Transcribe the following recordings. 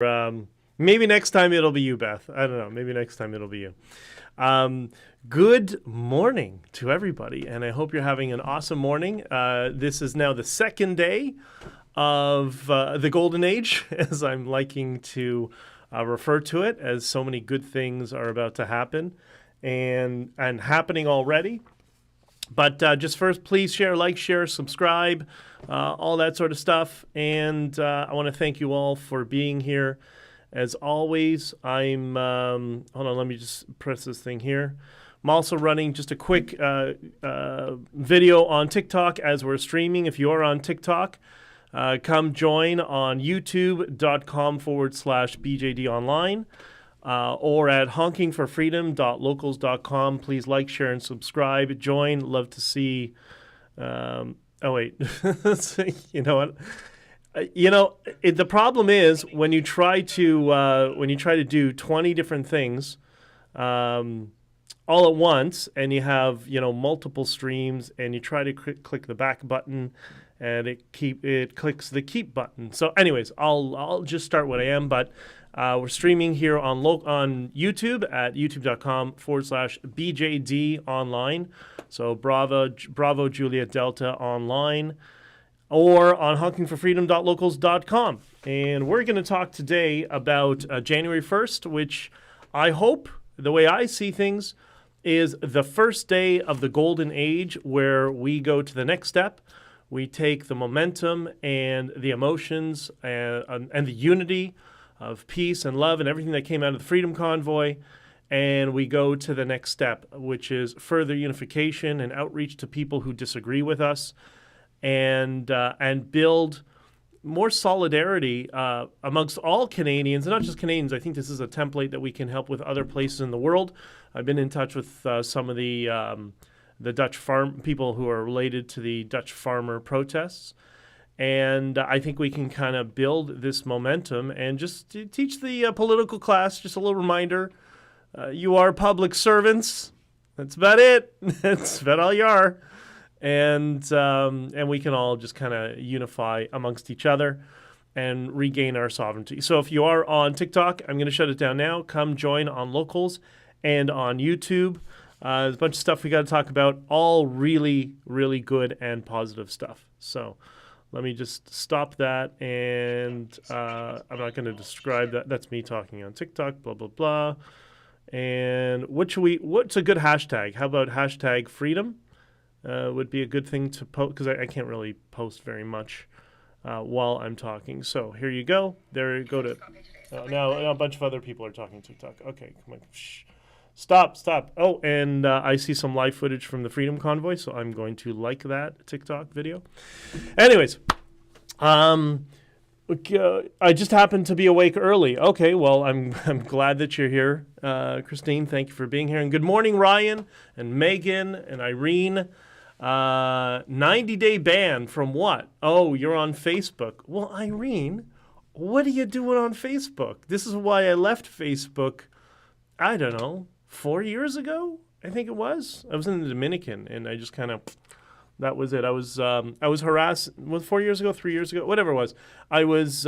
Maybe next time it'll be you, Beth. I don't know. Maybe next time it'll be you. Good morning to everybody, and I hope you're having an awesome morning. This is now the second day of the Golden Age, as I'm liking to refer to it, as so many good things are about to happen and happening already. But just first, please share, like, share, subscribe, all that sort of stuff. And I want to thank you all for being here. As always, hold on, let me just press this thing here. I'm also running just a quick video on TikTok as we're streaming. If you are on TikTok, come join on youtube.com/BJDonline. Or at honkingforfreedom.locals.com. Please like, share, and subscribe. Join. Love to see. Oh wait, you know what? The problem is when you try to do 20 different things all at once, and you have multiple streams, and you try to click the back button, and it clicks the keep button. So, anyways, I'll just start what I am, but. We're streaming here on YouTube at youtube.com/BJD online. So Bravo Juliet Delta online, or on honkingforfreedom.locals.com. And we're going to talk today about January 1st, which I hope, the way I see things, is the first day of the Golden Age, where we go to the next step. We take the momentum and the emotions and the unity of peace and love and everything that came out of the Freedom Convoy, and we go to the next step, which is further unification and outreach to people who disagree with us, and build more solidarity amongst all Canadians, and not just Canadians. I think this is a template that we can help with other places in the world. I've been in touch with some of the Dutch farm people who are related to the Dutch farmer protests. And I think we can kind of build this momentum and just teach the political class, just a little reminder, you are public servants. That's about it. That's about all you are. And we can all just kind of unify amongst each other and regain our sovereignty. So if you are on TikTok, I'm going to shut it down now. Come join on Locals and on YouTube. There's a bunch of stuff we got to talk about, all really, really good and positive stuff. So let me just stop that, and I'm not going to describe that. That's me talking on TikTok, blah, blah, blah. And what's a good hashtag? How about hashtag freedom? Would be a good thing to post, because I can't really post very much while I'm talking. So here you go. There you go to now a bunch of other people are talking TikTok. Okay, come on. Shh. Stop. Oh, and I see some live footage from the Freedom Convoy, so I'm going to like that TikTok video. Anyways, I just happened to be awake early. Okay, well, I'm glad that you're here, Christine. Thank you for being here. And good morning, Ryan and Megan and Irene. 90-day ban from what? Oh, you're on Facebook. Well, Irene, what are you doing on Facebook? This is why I left Facebook, I don't know, 4 years ago, I think it was. I was in the Dominican, and I just kind of, that was it. I was harassed, 4 years ago, 3 years ago, whatever it was. I was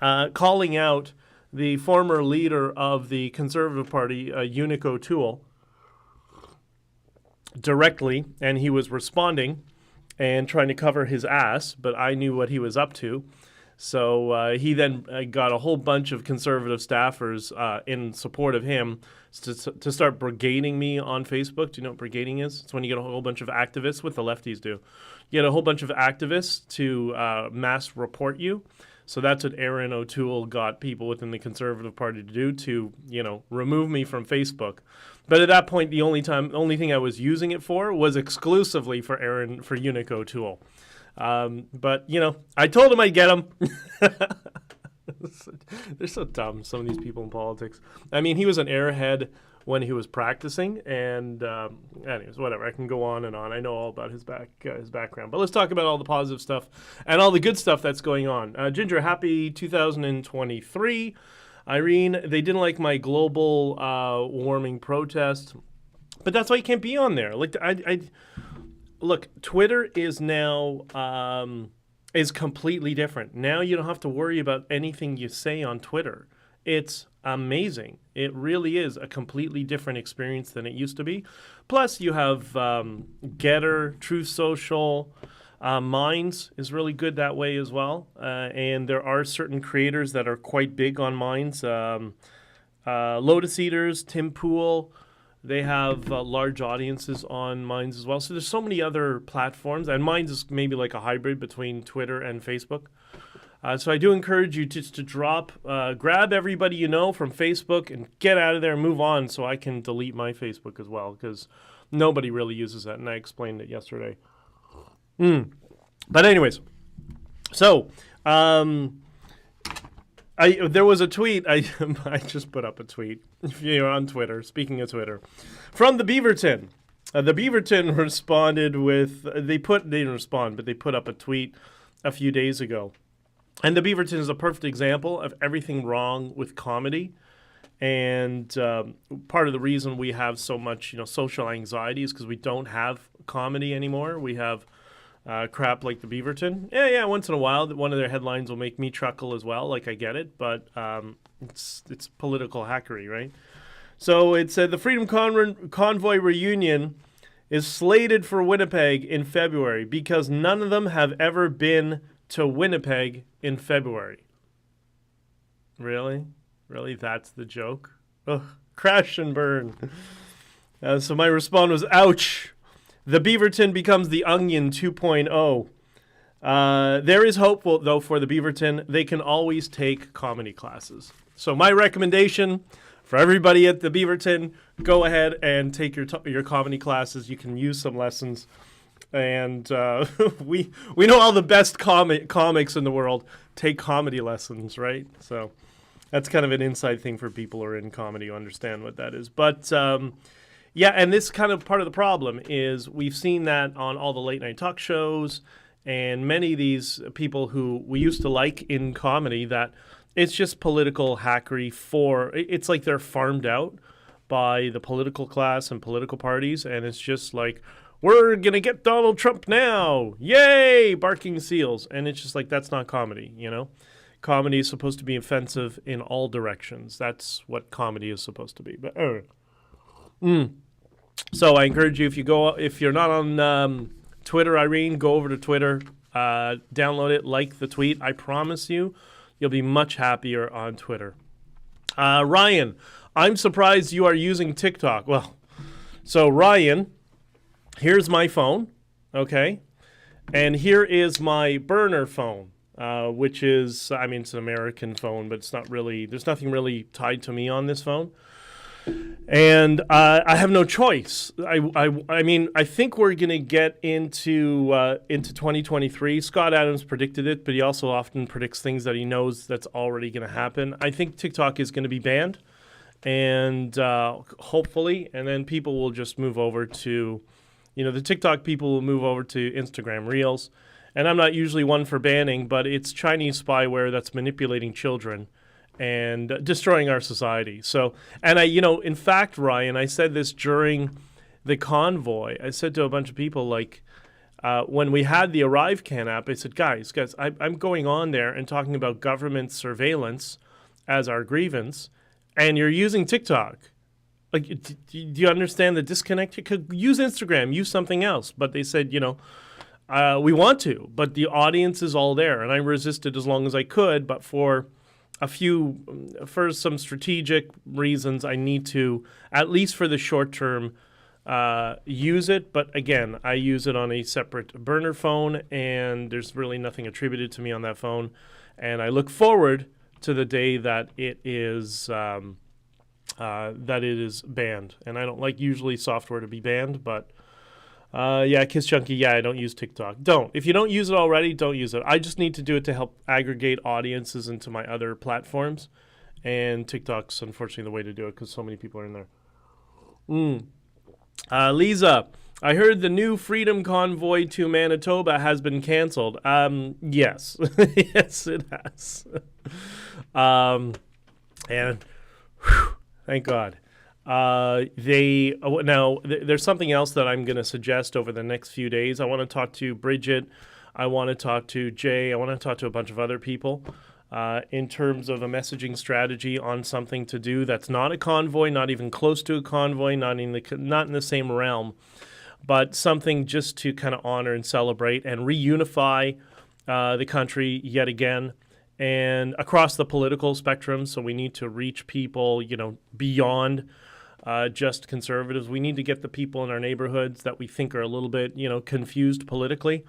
calling out the former leader of the Conservative Party, Unic O'Toole, directly, and he was responding and trying to cover his ass, but I knew what he was up to. So he then got a whole bunch of Conservative staffers in support of him to start brigading me on Facebook. Do you know what brigading is? It's when you get a whole bunch of activists, what the lefties do. You get a whole bunch of activists to mass report you. So that's what Aaron O'Toole got people within the Conservative Party to do, to remove me from Facebook. But at that point, the only thing I was using it for was exclusively for Unic O'Toole. But I told him I'd get him. They're so dumb, some of these people in politics. I mean, he was an airhead when he was practicing, and anyways, whatever. I can go on and on. I know all about his background, but let's talk about all the positive stuff and all the good stuff that's going on. Ginger, happy 2023. Irene, they didn't like my global warming protest, but that's why you can't be on there. Like, look, Twitter is now is completely different. Now you don't have to worry about anything you say on Twitter. It's amazing. It really is a completely different experience than it used to be. Plus, you have Getter, Truth Social, Minds is really good that way as well. And there are certain creators that are quite big on Minds. Lotus Eaters, Tim Pool, they have large audiences on Minds as well. So there's so many other platforms, and Minds is maybe like a hybrid between Twitter and Facebook. So I do encourage you just to grab everybody you know from Facebook and get out of there and move on, so I can delete my Facebook as well, because nobody really uses that, and I explained it yesterday. But anyways, so there was a tweet. I just put up a tweet. If you're on Twitter, speaking of Twitter, from the Beaverton. The Beaverton responded with they didn't respond, but they put up a tweet a few days ago. And the Beaverton is a perfect example of everything wrong with comedy. And part of the reason we have so much, social anxiety is because we don't have comedy anymore. We have crap like the Beaverton. Yeah, once in a while, one of their headlines will make me chuckle as well. Like, I get it, but it's political hackery, right? So it said the Freedom Convoy reunion is slated for Winnipeg in February because none of them have ever been to Winnipeg in February. Really? Really? That's the joke? Ugh, crash and burn. So my response was, ouch. The Beaverton becomes the Onion 2.0. There is hope, though, for the Beaverton. They can always take comedy classes. So my recommendation for everybody at the Beaverton, go ahead and take your comedy classes. You can use some lessons. And we know all the best comics in the world take comedy lessons, right? So that's kind of an inside thing for people who are in comedy who understand what that is. But yeah, and this kind of part of the problem is we've seen that on all the late night talk shows and many of these people who we used to like in comedy, that it's just political hackery it's like they're farmed out by the political class and political parties, and it's just like, we're going to get Donald Trump now. Yay! Barking seals. And it's just like, that's not comedy, Comedy is supposed to be offensive in all directions. That's what comedy is supposed to be. But So I encourage you, if you're not on Twitter, Irene, go over to Twitter, download it, like the tweet. I promise you'll be much happier on Twitter. Ryan, I'm surprised you are using TikTok. Well, so Ryan, here's my phone, okay? And here is my burner phone, which is, it's an American phone, but it's not really, there's nothing really tied to me on this phone. And I have no choice. I think we're going to get into 2023. Scott Adams predicted it, but he also often predicts things that he knows that's already going to happen. I think TikTok is going to be banned, and hopefully, and then people will just move over to, the TikTok people will move over to Instagram Reels. And I'm not usually one for banning, but it's Chinese spyware that's manipulating children and destroying our society. So, and in fact, Ryan, I said this during the convoy. I said to a bunch of people, when we had the ArriveCan app, I said, guys, I'm going on there and talking about government surveillance as our grievance, and you're using TikTok. Like, do you understand the disconnect? You could use Instagram, use something else. But they said, we want to, but the audience is all there. And I resisted as long as I could, but for some strategic reasons, I need to, at least for the short term, use it. But again, I use it on a separate burner phone, and there's really nothing attributed to me on that phone. And I look forward to the day that it is banned. And I don't like usually software to be banned, but Kiss Chunky, I don't use TikTok. Don't. If you don't use it already, don't use it. I just need to do it to help aggregate audiences into my other platforms. And TikTok's unfortunately the way to do it because so many people are in there. Lisa, I heard the new Freedom Convoy to Manitoba has been canceled. Yes. Yes, it has. And thank God. There's something else that I'm going to suggest over the next few days. I want to talk to Bridget I want to talk to Jay. I want to talk to a bunch of other people in terms of a messaging strategy on something to do that's not a convoy, not even close to a convoy, not in the same realm, but something just to kind of honor and celebrate and reunify the country yet again and across the political spectrum. So we need to reach people, beyond just conservatives. We need to get the people in our neighborhoods that we think are a little bit, confused politically.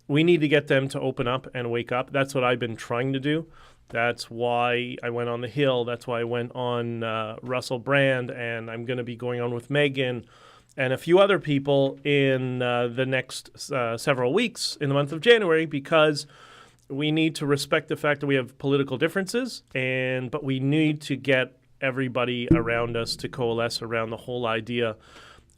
We need to get them to open up and wake up. That's what I've been trying to do. That's why I went on the Hill. That's why I went on Russell Brand, and I'm going to be going on with Megan and a few other people in the next several weeks in the month of January, because we need to respect the fact that we have political differences, but we need to get everybody around us to coalesce around the whole idea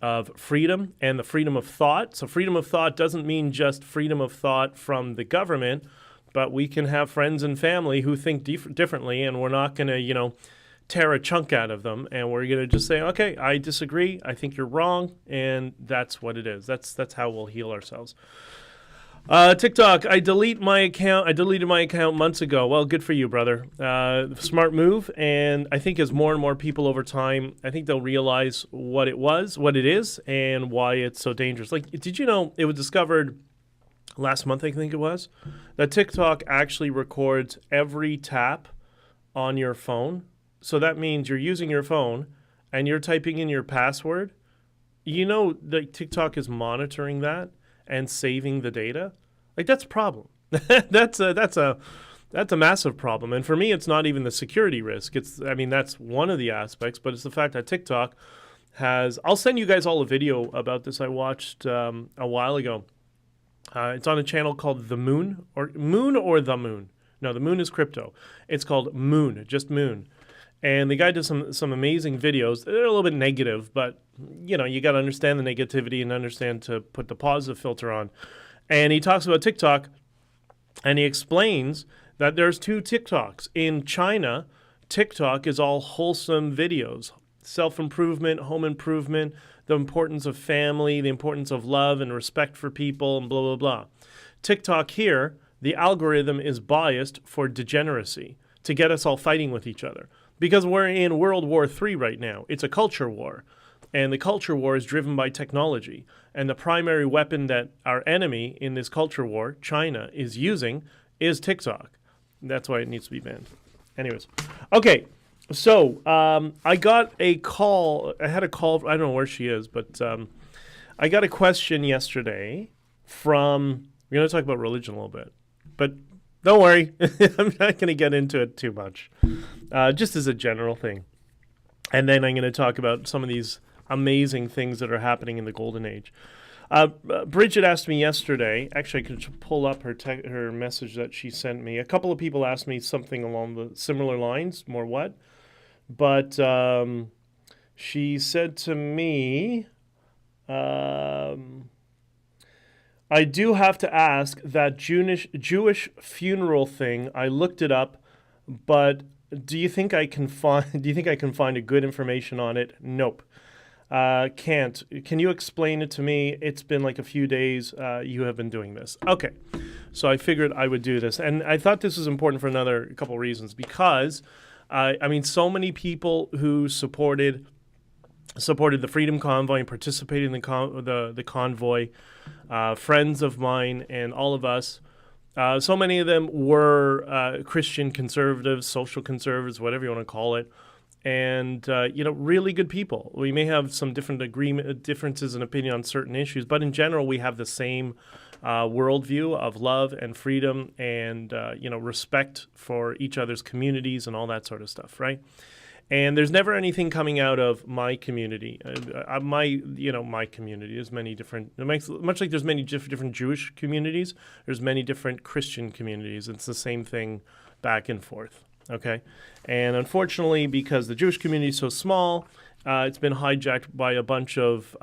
of freedom and the freedom of thought. So freedom of thought doesn't mean just freedom of thought from the government, but we can have friends and family who think differently, and we're not going to, tear a chunk out of them, and we're going to just say, okay, I disagree, I think you're wrong, and that's what it is. That's how we'll heal ourselves. TikTok, I deleted my account months ago. Well, good for you, brother. Smart move. And I think as more and more people over time, I think they'll realize what it is, and why it's so dangerous. Like, did you know it was discovered last month, I think it was, that TikTok actually records every tap on your phone? So that means you're using your phone and you're typing in your password. That TikTok is monitoring that and saving the data. Like, that's a problem. that's a massive problem. And for me, it's not even the security risk. That's one of the aspects, but it's the fact that TikTok I'll send you guys all a video about this I watched a while ago. It's on a channel called The Moon, or The Moon. No, The Moon is crypto. It's called Moon, just Moon. And the guy does some amazing videos. They're a little bit negative, but, you got to understand the negativity and understand to put the positive filter on. And he talks about TikTok, and he explains that there's two TikToks. In China, TikTok is all wholesome videos, self-improvement, home improvement, the importance of family, the importance of love and respect for people, and blah, blah, blah. TikTok here, the algorithm is biased for degeneracy, to get us all fighting with each other. Because we're in World War III right now. It's a culture war. And the culture war is driven by technology. And the primary weapon that our enemy in this culture war, China, is using is TikTok. That's why it needs to be banned. Anyways. Okay. So I got a call. I had a call. I don't know where she is, but I got a question yesterday from... We're going to talk about religion a little bit. But... don't worry, I'm not going to get into it too much, just as a general thing. And then I'm going to talk about some of these amazing things that are happening in the Golden Age. Bridget asked me yesterday, actually I could pull up her message that she sent me. A couple of people asked me something along the similar lines, more what? But she said to me... I do have to ask that Jewish funeral thing. I looked it up, but do you think I can find a good information on it? Nope. Can't. Can you explain it to me? It's been like a few days you have been doing this. Okay. So I figured I would do this. And I thought this was important for another couple reasons, because so many people who supported the Freedom Convoy and participated in the convoy, friends of mine and all of us, so many of them were Christian conservatives, social conservatives, whatever you want to call it, and really good people. We may have some differences in opinion on certain issues, but in general we have the same worldview of love and freedom and respect for each other's communities and all that sort of stuff, right? And there's never anything coming out of my community. My community. There's many different. Much like there's many different Jewish communities, there's many different Christian communities. It's the same thing, back and forth. Okay, and unfortunately, because the Jewish community is so small, it's been hijacked by a bunch of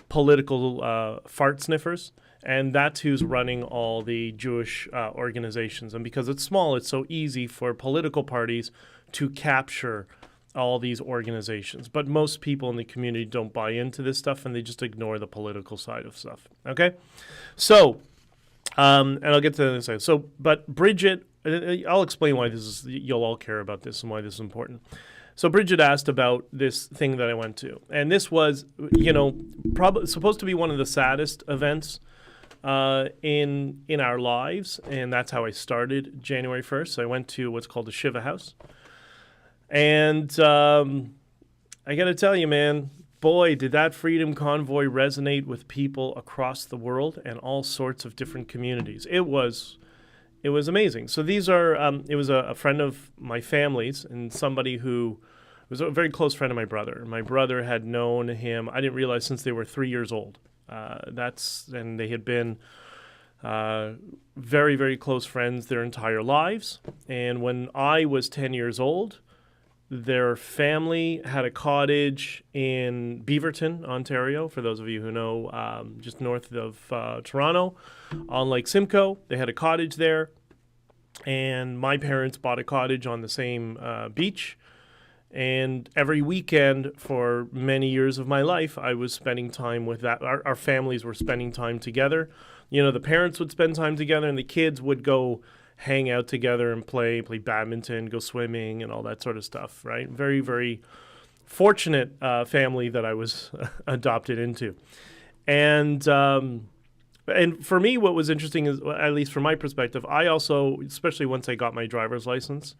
political fart sniffers, and that's who's running all the Jewish organizations. And because it's small, it's so easy for political parties to capture all these organizations. But most people in the community don't buy into this stuff, and they just ignore the political side of stuff. Okay? So And I'll get to that in a second. So, but Bridget, I'll explain why this is, you'll all care about this and why this is important. So Bridget asked about this thing that I went to. And this was, probably supposed to be one of the saddest events in our lives. And that's how I started January 1st. So I went to what's called the Shiva House. And I got to tell you, man, boy, did that Freedom Convoy resonate with people across the world and all sorts of different communities. It was amazing. So these are, it was a friend of my family's and somebody who was a very close friend of my brother. My brother had known him, I didn't realize, since they were 3 years old. And they had been very, very close friends their entire lives. And when I was 10 years old, their family had a cottage in Beaverton, Ontario, for those of you who know, just north of Toronto, on Lake Simcoe. They had a cottage there, and my parents bought a cottage on the same beach. And every weekend for many years of my life, I was spending time with that. Our families were spending time together. The parents would spend time together, and the kids would go hang out together and play badminton, go swimming, and all that sort of stuff, right? Very, very fortunate family that I was adopted into. And for me, what was interesting is, at least from my perspective, I also, especially once I got my driver's license,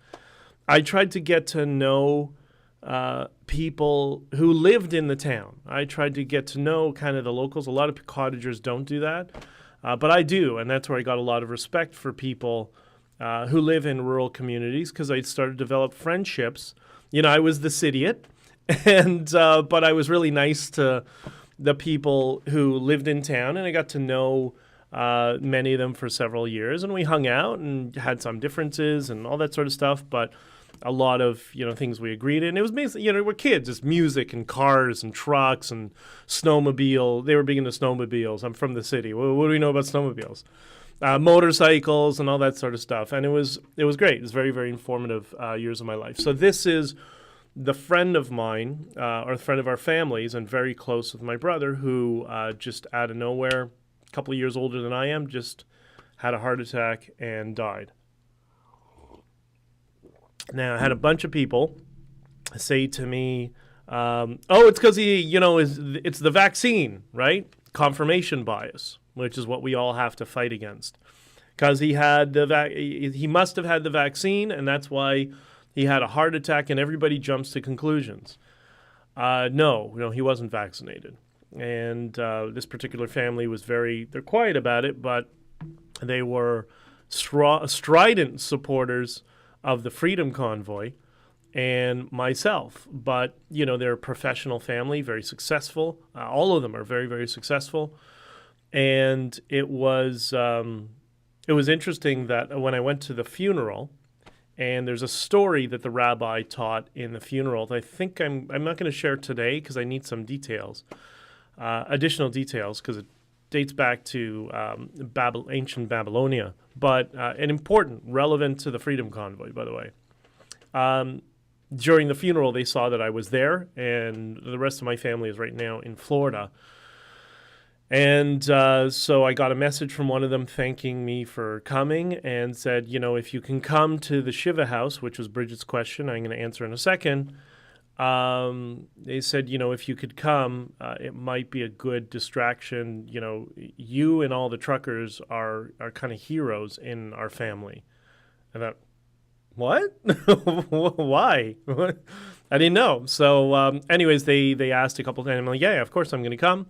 I tried to get to know people who lived in the town. I tried to get to know kind of the locals. A lot of cottagers don't do that, but I do, and that's where I got a lot of respect for people who live in rural communities, because I started to develop friendships. I was the cityite, and but I was really nice to the people who lived in town, and I got to know many of them for several years, and we hung out and had some differences and all that sort of stuff, but a lot of things we agreed in. It was basically, we're kids, it's music and cars and trucks and snowmobile. They were big into snowmobiles. I'm from the city. What do we know about snowmobiles? Motorcycles and all that sort of stuff. And it was great. It was very, very informative years of my life. So this is the friend of mine, or the friend of our families, and very close with my brother, who just out of nowhere, a couple of years older than I am, just had a heart attack and died. Now, I had a bunch of people say to me, it's because it's the vaccine, right? Confirmation bias, which is what we all have to fight against. Because he must have had the vaccine, and that's why he had a heart attack, and everybody jumps to conclusions. No, he wasn't vaccinated. And this particular family was they're quiet about it, but they were strident supporters of the Freedom Convoy and myself. But, they're a professional family, very successful. All of them are very, very successful. And it was interesting that when I went to the funeral, and there's a story that the rabbi taught in the funeral that I think I'm not going to share today because I need some details, additional details, because it dates back to ancient Babylonia, but an important, relevant to the Freedom Convoy, by the way. During the funeral, they saw that I was there, and the rest of my family is right now in Florida. And so I got a message from one of them thanking me for coming and said, if you can come to the Shiva House, which was Bridget's question, I'm going to answer in a second. They said, if you could come, it might be a good distraction. You and all the truckers are kind of heroes in our family. I thought, what? Why? I didn't know. So anyways, they asked a couple times. I'm like, yeah, of course I'm going to come.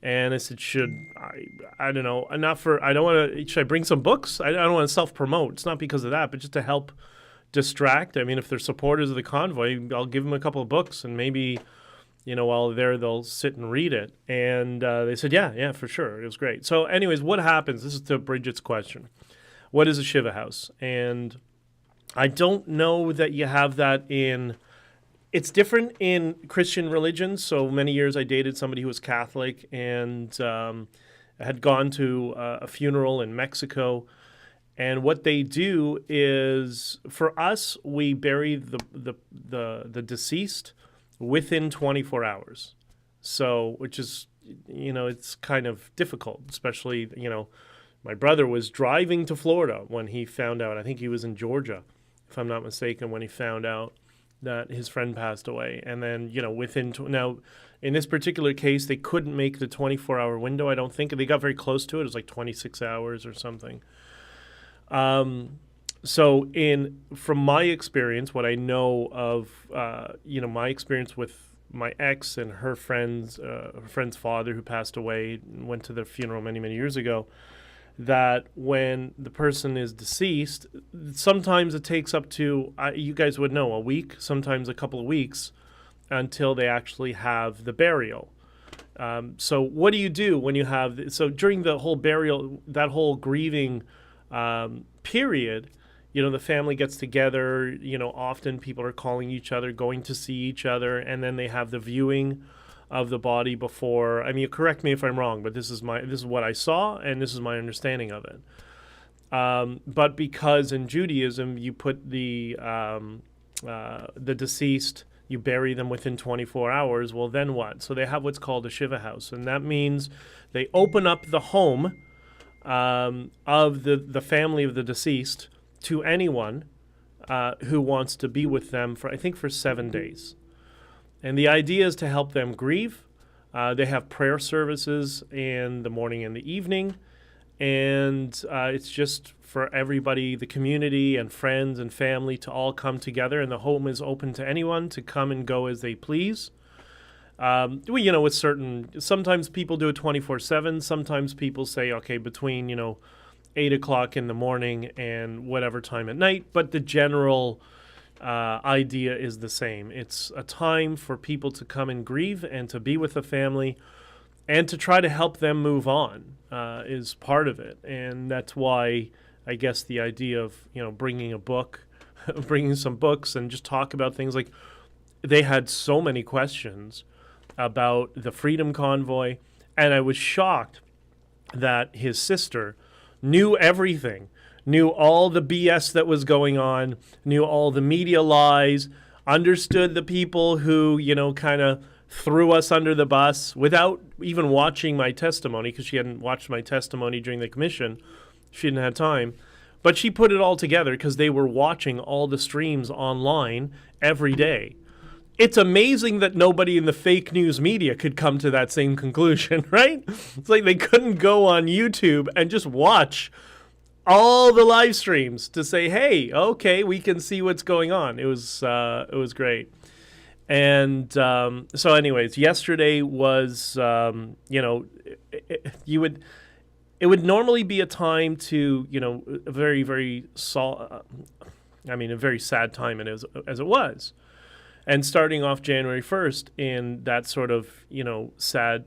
And I said, I don't know, should I bring some books? I don't want to self-promote. It's not because of that, but just to help distract. I mean, if they're supporters of the convoy, I'll give them a couple of books, and maybe, while they're there, they'll sit and read it. And they said, yeah, for sure. It was great. So anyways, what happens? This is to Bridget's question. What is a Shiva House? And I don't know that you have that in... It's different in Christian religions. So many years I dated somebody who was Catholic and had gone to a funeral in Mexico. And what they do is, for us, we bury the deceased within 24 hours. So, which is, it's kind of difficult, especially, My brother was driving to Florida when he found out. I think he was in Georgia, if I'm not mistaken, when he found out that his friend passed away. And then, now in this particular case, they couldn't make the 24-hour window, I don't think. They got very close to it. It was like 26 hours or something. So from my experience, what I know of, my experience with my ex and her friend's father who passed away, went to their funeral many, many years ago, that when the person is deceased, sometimes it takes up to, you guys would know, a week, sometimes a couple of weeks, until they actually have the burial. So what do you do when you have, so during the whole burial, that whole grieving period, the family gets together, often people are calling each other, going to see each other, and then they have the viewing of the body before. I mean, correct me if I'm wrong, but this is what I saw, and this is my understanding of it. But because in Judaism, you put the deceased, you bury them within 24 hours, well, then what? So they have what's called a Shiva house, and that means they open up the home of the family of the deceased to anyone who wants to be with them for 7 days. And the idea is to help them grieve. They have prayer services in the morning and the evening. And it's just for everybody, the community and friends and family, to all come together. And the home is open to anyone to come and go as they please. With sometimes people do it 24/7. Sometimes people say, okay, between, 8 o'clock in the morning and whatever time at night. But the general idea is the same. It's a time for people to come and grieve and to be with the family and to try to help them move on is part of it. And that's why I guess the idea of, bringing a book, bringing some books and just talk about things like, they had so many questions about the Freedom Convoy. And I was shocked that his sister knew everything, knew all the BS that was going on, knew all the media lies, understood the people who, kind of threw us under the bus without even watching my testimony, because she hadn't watched my testimony during the commission. She didn't have time. But she put it all together because they were watching all the streams online every day. It's amazing that nobody in the fake news media could come to that same conclusion, right? It's like they couldn't go on YouTube and just watch all the live streams to say, hey, okay, we can see what's going on. It was great. And so anyways, yesterday was, it would normally be a time to, a very, very, a very sad time as it was. And starting off January 1st in that sort of, sad,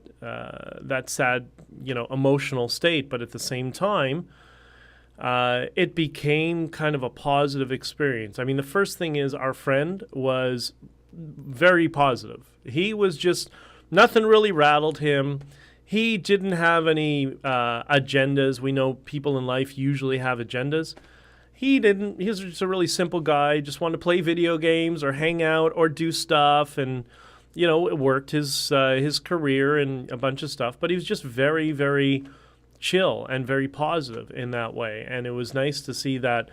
emotional state. But at the same time, it became kind of a positive experience. I mean, the first thing is our friend was very positive. He was just, nothing really rattled him. He didn't have any agendas. We know people in life usually have agendas. He didn't. He was just a really simple guy, just wanted to play video games or hang out or do stuff. And, it worked his career and a bunch of stuff. But he was just very, very chill and very positive in that way. And it was nice to see that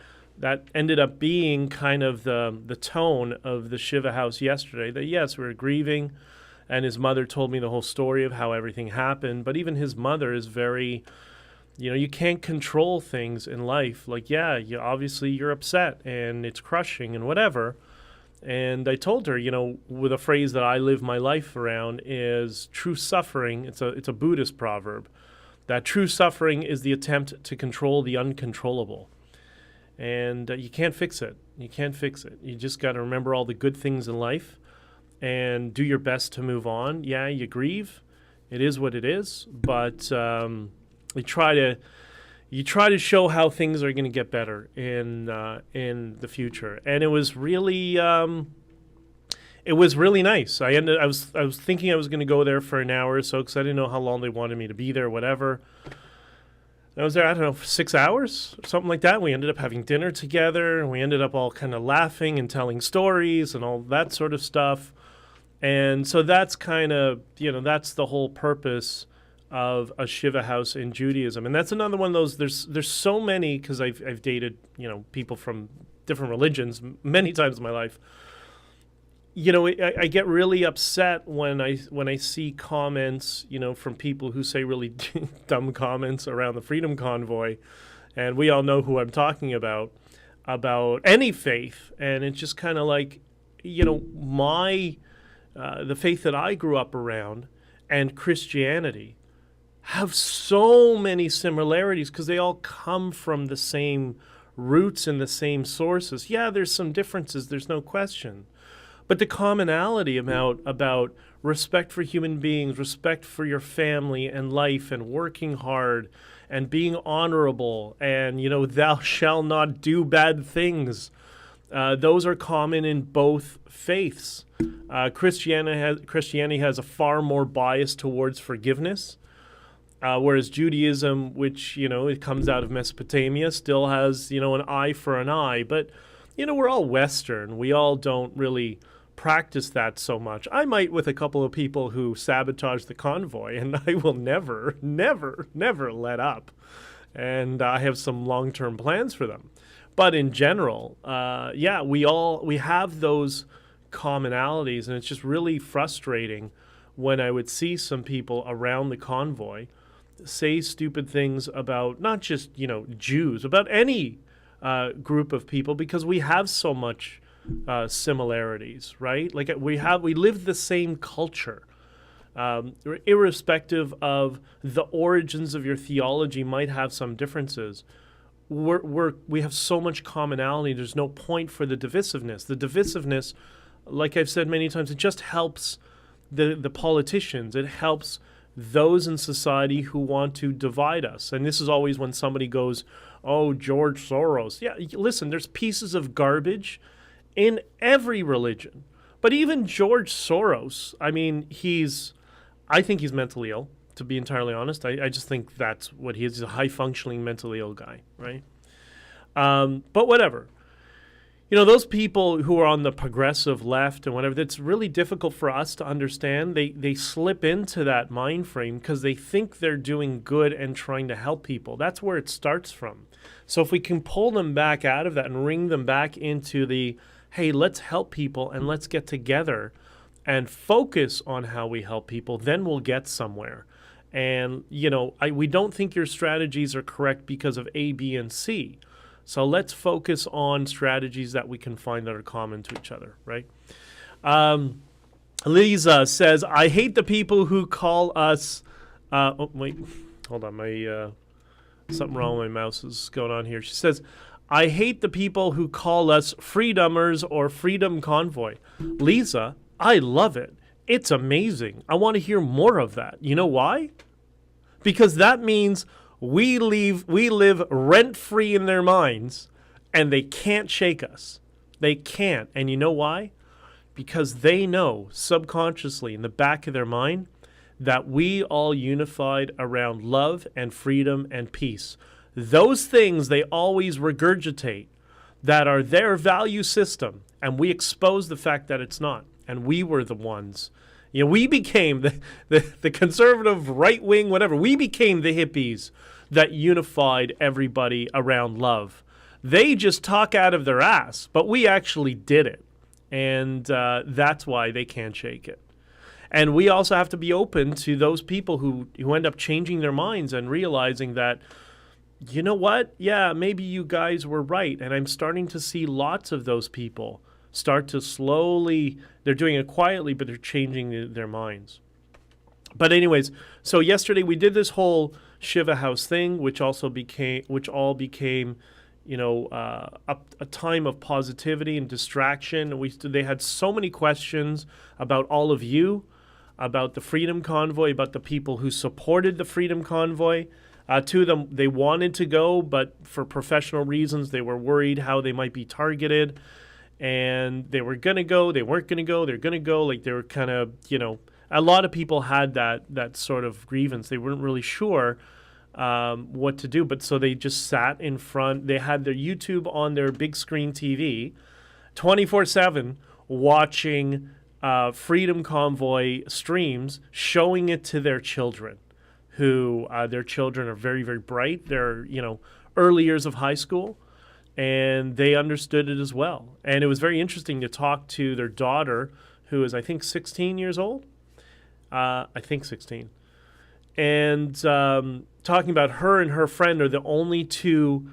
ended up being kind of the tone of the Shiva house yesterday. That, yes, we were grieving. And his mother told me the whole story of how everything happened. But even his mother is very... you can't control things in life. Like, obviously you're upset and it's crushing and whatever. And I told her, with a phrase that I live my life around is true suffering. It's a Buddhist proverb that true suffering is the attempt to control the uncontrollable. And you can't fix it. You can't fix it. You just got to remember all the good things in life and do your best to move on. Yeah, you grieve. It is what it is. But... You try to show how things are going to get better in the future, and it was really nice. I was thinking I was going to go there for an hour or so because I didn't know how long they wanted me to be there, whatever. I was there, I don't know, for 6 hours, something like that. We ended up having dinner together, and we ended up all kind of laughing and telling stories and all that sort of stuff. And so that's kind of that's the whole purpose of a Shiva house in Judaism. And that's another one of those, there's so many, because I've dated, people from different religions many times in my life. I get really upset when I see comments, from people who say really dumb comments around the Freedom Convoy, and we all know who I'm talking about any faith. And it's just kind of like, the faith that I grew up around and Christianity have so many similarities because they all come from the same roots and the same sources. Yeah, there's some differences, there's no question. But the commonality about respect for human beings, respect for your family and life, and working hard and being honorable, and, thou shalt not do bad things. Those are common in both faiths. Christianity has a far more bias towards forgiveness, whereas Judaism, which, it comes out of Mesopotamia, still has, an eye for an eye. But, we're all Western. We all don't really practice that so much. I might with a couple of people who sabotage the convoy, and I will never, never, never let up. And I have some long-term plans for them. But in general, we have those commonalities, and it's just really frustrating when I would see some people around the convoy say stupid things about not just, Jews, about any group of people, because we have so much similarities, right? Like we live the same culture. Irrespective of the origins of your theology might have some differences. We have so much commonality. There's no point for the divisiveness. The divisiveness, like I've said many times, it just helps the politicians. It helps those in society who want to divide us. And this is always when somebody goes, oh, George Soros. Yeah, listen, there's pieces of garbage in every religion. But even George Soros, I mean, I think he's mentally ill, to be entirely honest. I just think that's what he is. He's a high-functioning mentally ill guy, right? But whatever. Those people who are on the progressive left and whatever, it's really difficult for us to understand. They slip into that mind frame because they think they're doing good and trying to help people. That's where it starts from. So if we can pull them back out of that and bring them back into the, hey, let's help people and let's get together and focus on how we help people, then we'll get somewhere. And, we don't think your strategies are correct because of A, B, and C. So let's focus on strategies that we can find that are common to each other, right? Lisa says, I hate the people who call us... hold on. Something wrong with my mouse is going on here. She says, I hate the people who call us freedomers or Freedom Convoy. Lisa, I love it. It's amazing. I want to hear more of that. You know why? Because that means we live rent-free in their minds, and they can't shake us. They can't. And you know why? Because they know subconsciously in the back of their mind that we all unified around love and freedom and peace. Those things they always regurgitate that are their value system, and we expose the fact that it's not. And we were the ones. We became the conservative right-wing, whatever. We became the hippies that unified everybody around love. They just talk out of their ass, but we actually did it. And that's why they can't shake it. And we also have to be open to those people who end up changing their minds and realizing that, you know what? Yeah, maybe you guys were right. And I'm starting to see lots of those people start to slowly, they're doing it quietly, but they're changing their minds. But anyways, so yesterday we did this whole Shiva House thing, which all became, a time of positivity and distraction. They had so many questions about all of you, about the Freedom Convoy, about the people who supported the Freedom Convoy. Two of them, they wanted to go, but for professional reasons, they were worried how they might be targeted. And they were going to go, they weren't going to go, they're going to go. Like they were kind of, a lot of people had that sort of grievance. They weren't really sure what to do. But so they just sat in front. They had their YouTube on their big screen TV 24/7 watching Freedom Convoy streams, showing it to their children who their children are very, very bright. They're, early years of high school, and they understood it as well. And it was very interesting to talk to their daughter, who is, I think, 16 years old. I think 16. And talking about her and her friend are the only two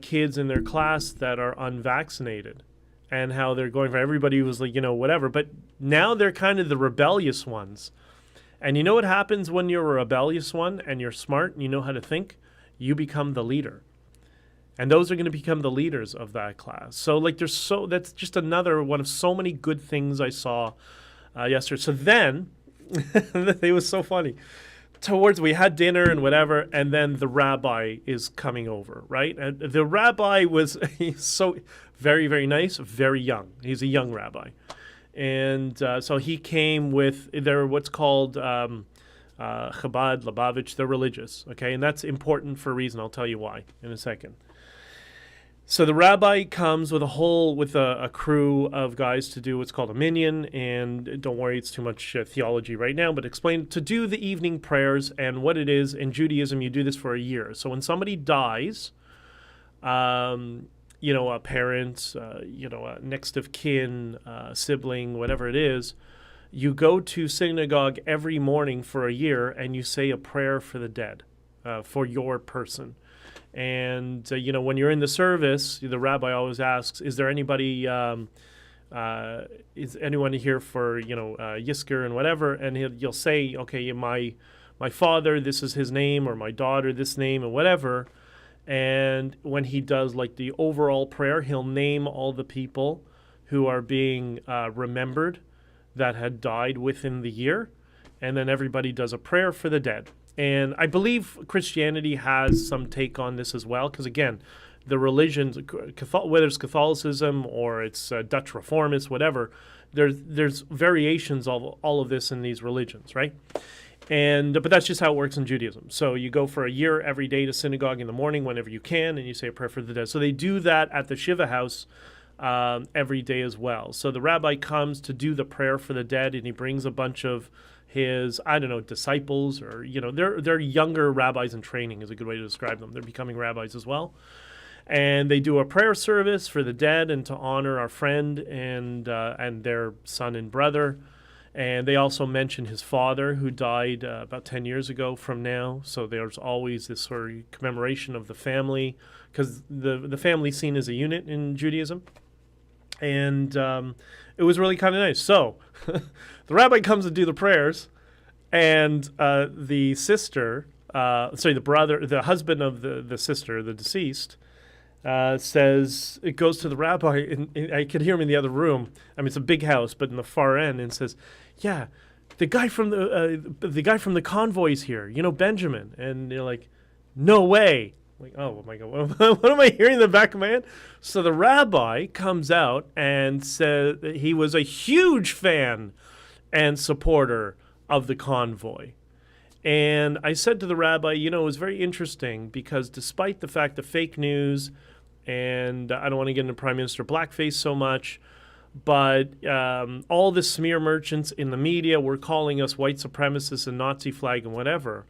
kids in their class that are unvaccinated, and how they're going for everybody was like, whatever. But now they're kind of the rebellious ones. And you know what happens when you're a rebellious one and you're smart and you know how to think? You become the leader. And those are going to become the leaders of that class. So that's just another one of so many good things I saw yesterday. So then, it was so funny. We had dinner and whatever, and then the rabbi is coming over, right? And the rabbi he's so very, very nice, very young. He's a young rabbi. And so he came with, they're what's called Chabad, Lubavitch, they're religious, okay? And that's important for a reason. I'll tell you why in a second. So the rabbi comes with a crew of guys to do what's called a minyan, and don't worry, it's too much theology right now, but explain to do the evening prayers. And what it is in Judaism, you do this for a year. So when somebody dies, a parent, a next of kin, sibling, whatever it is, you go to synagogue every morning for a year and you say a prayer for the dead, for your person. And, when you're in the service, the rabbi always asks, is there anybody, is anyone here for, Yisker and whatever? And you'll say, okay, my father, this is his name, or my daughter, this name, and whatever. And when he does like the overall prayer, he'll name all the people who are being remembered that had died within the year. And then everybody does a prayer for the dead. And I believe Christianity has some take on this as well, because again, the religions, whether it's Catholicism or it's Dutch Reformists, whatever, there's variations of all of this in these religions, right? But that's just how it works in Judaism. So you go for a year every day to synagogue in the morning whenever you can, and you say a prayer for the dead. So they do that at the Shiva house every day as well. So the rabbi comes to do the prayer for the dead, and he brings a bunch of his, disciples, or, they're younger rabbis in training is a good way to describe them. They're becoming rabbis as well. And they do a prayer service for the dead and to honor our friend and their son and brother. And they also mention his father, who died about 10 years ago from now. So there's always this sort of commemoration of the family, because the family's seen as a unit in Judaism. And it was really kind of nice. So the rabbi comes to do the prayers, and the sister, the husband of the sister, the deceased, says, it goes to the rabbi, and I could hear him in the other room. I mean, it's a big house, but in the far end, and says, yeah, the guy from the Convoy's here, Benjamin. And they're like, no way. I'm like, oh my God, what am I hearing in the back of my head? So the rabbi comes out and said that he was a huge fan and supporter of the Convoy. And I said to the rabbi, it was very interesting, because despite the fact that fake news, and I don't want to get into Prime Minister blackface so much, but all the smear merchants in the media were calling us white supremacists and Nazi flag and whatever.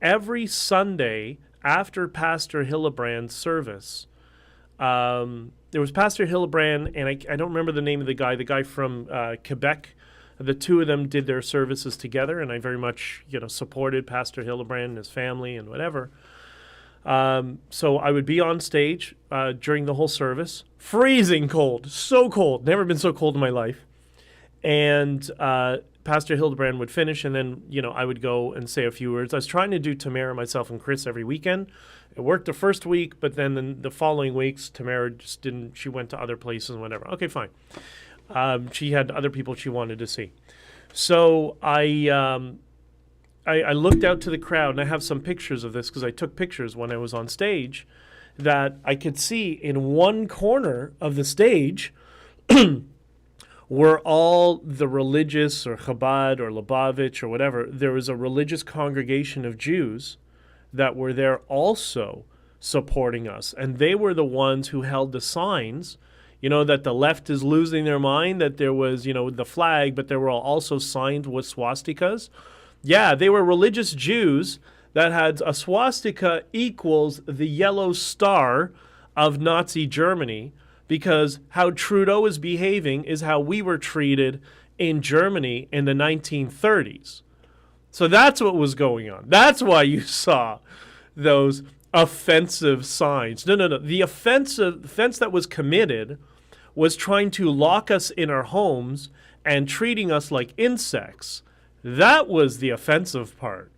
Every Sunday after Pastor Hillebrand's service, there was Pastor Hillebrand, and I don't remember the name of the guy from Quebec. The two of them did their services together, and I very much, supported Pastor Hillebrand and his family and whatever. So I would be on stage during the whole service, freezing cold, so cold, never been so cold in my life. And Pastor Hildebrand would finish, and then, I would go and say a few words. I was trying to do Tamara, myself, and Chris every weekend. It worked the first week, but then the following weeks, Tamara just didn't. She went to other places and whatever. Okay, fine. She had other people she wanted to see. So I looked out to the crowd, and I have some pictures of this because I took pictures when I was on stage, that I could see in one corner of the stage were all the religious, or Chabad or Lubavitch or whatever. There was a religious congregation of Jews that were there also supporting us. And they were the ones who held the signs, that the left is losing their mind, that there was, the flag, but there were also signs with swastikas. Yeah, they were religious Jews that had a swastika equals the yellow star of Nazi Germany, because how Trudeau is behaving is how we were treated in Germany in the 1930s. So that's what was going on. That's why you saw those offensive signs. No. The offense that was committed was trying to lock us in our homes and treating us like insects. That was the offensive part.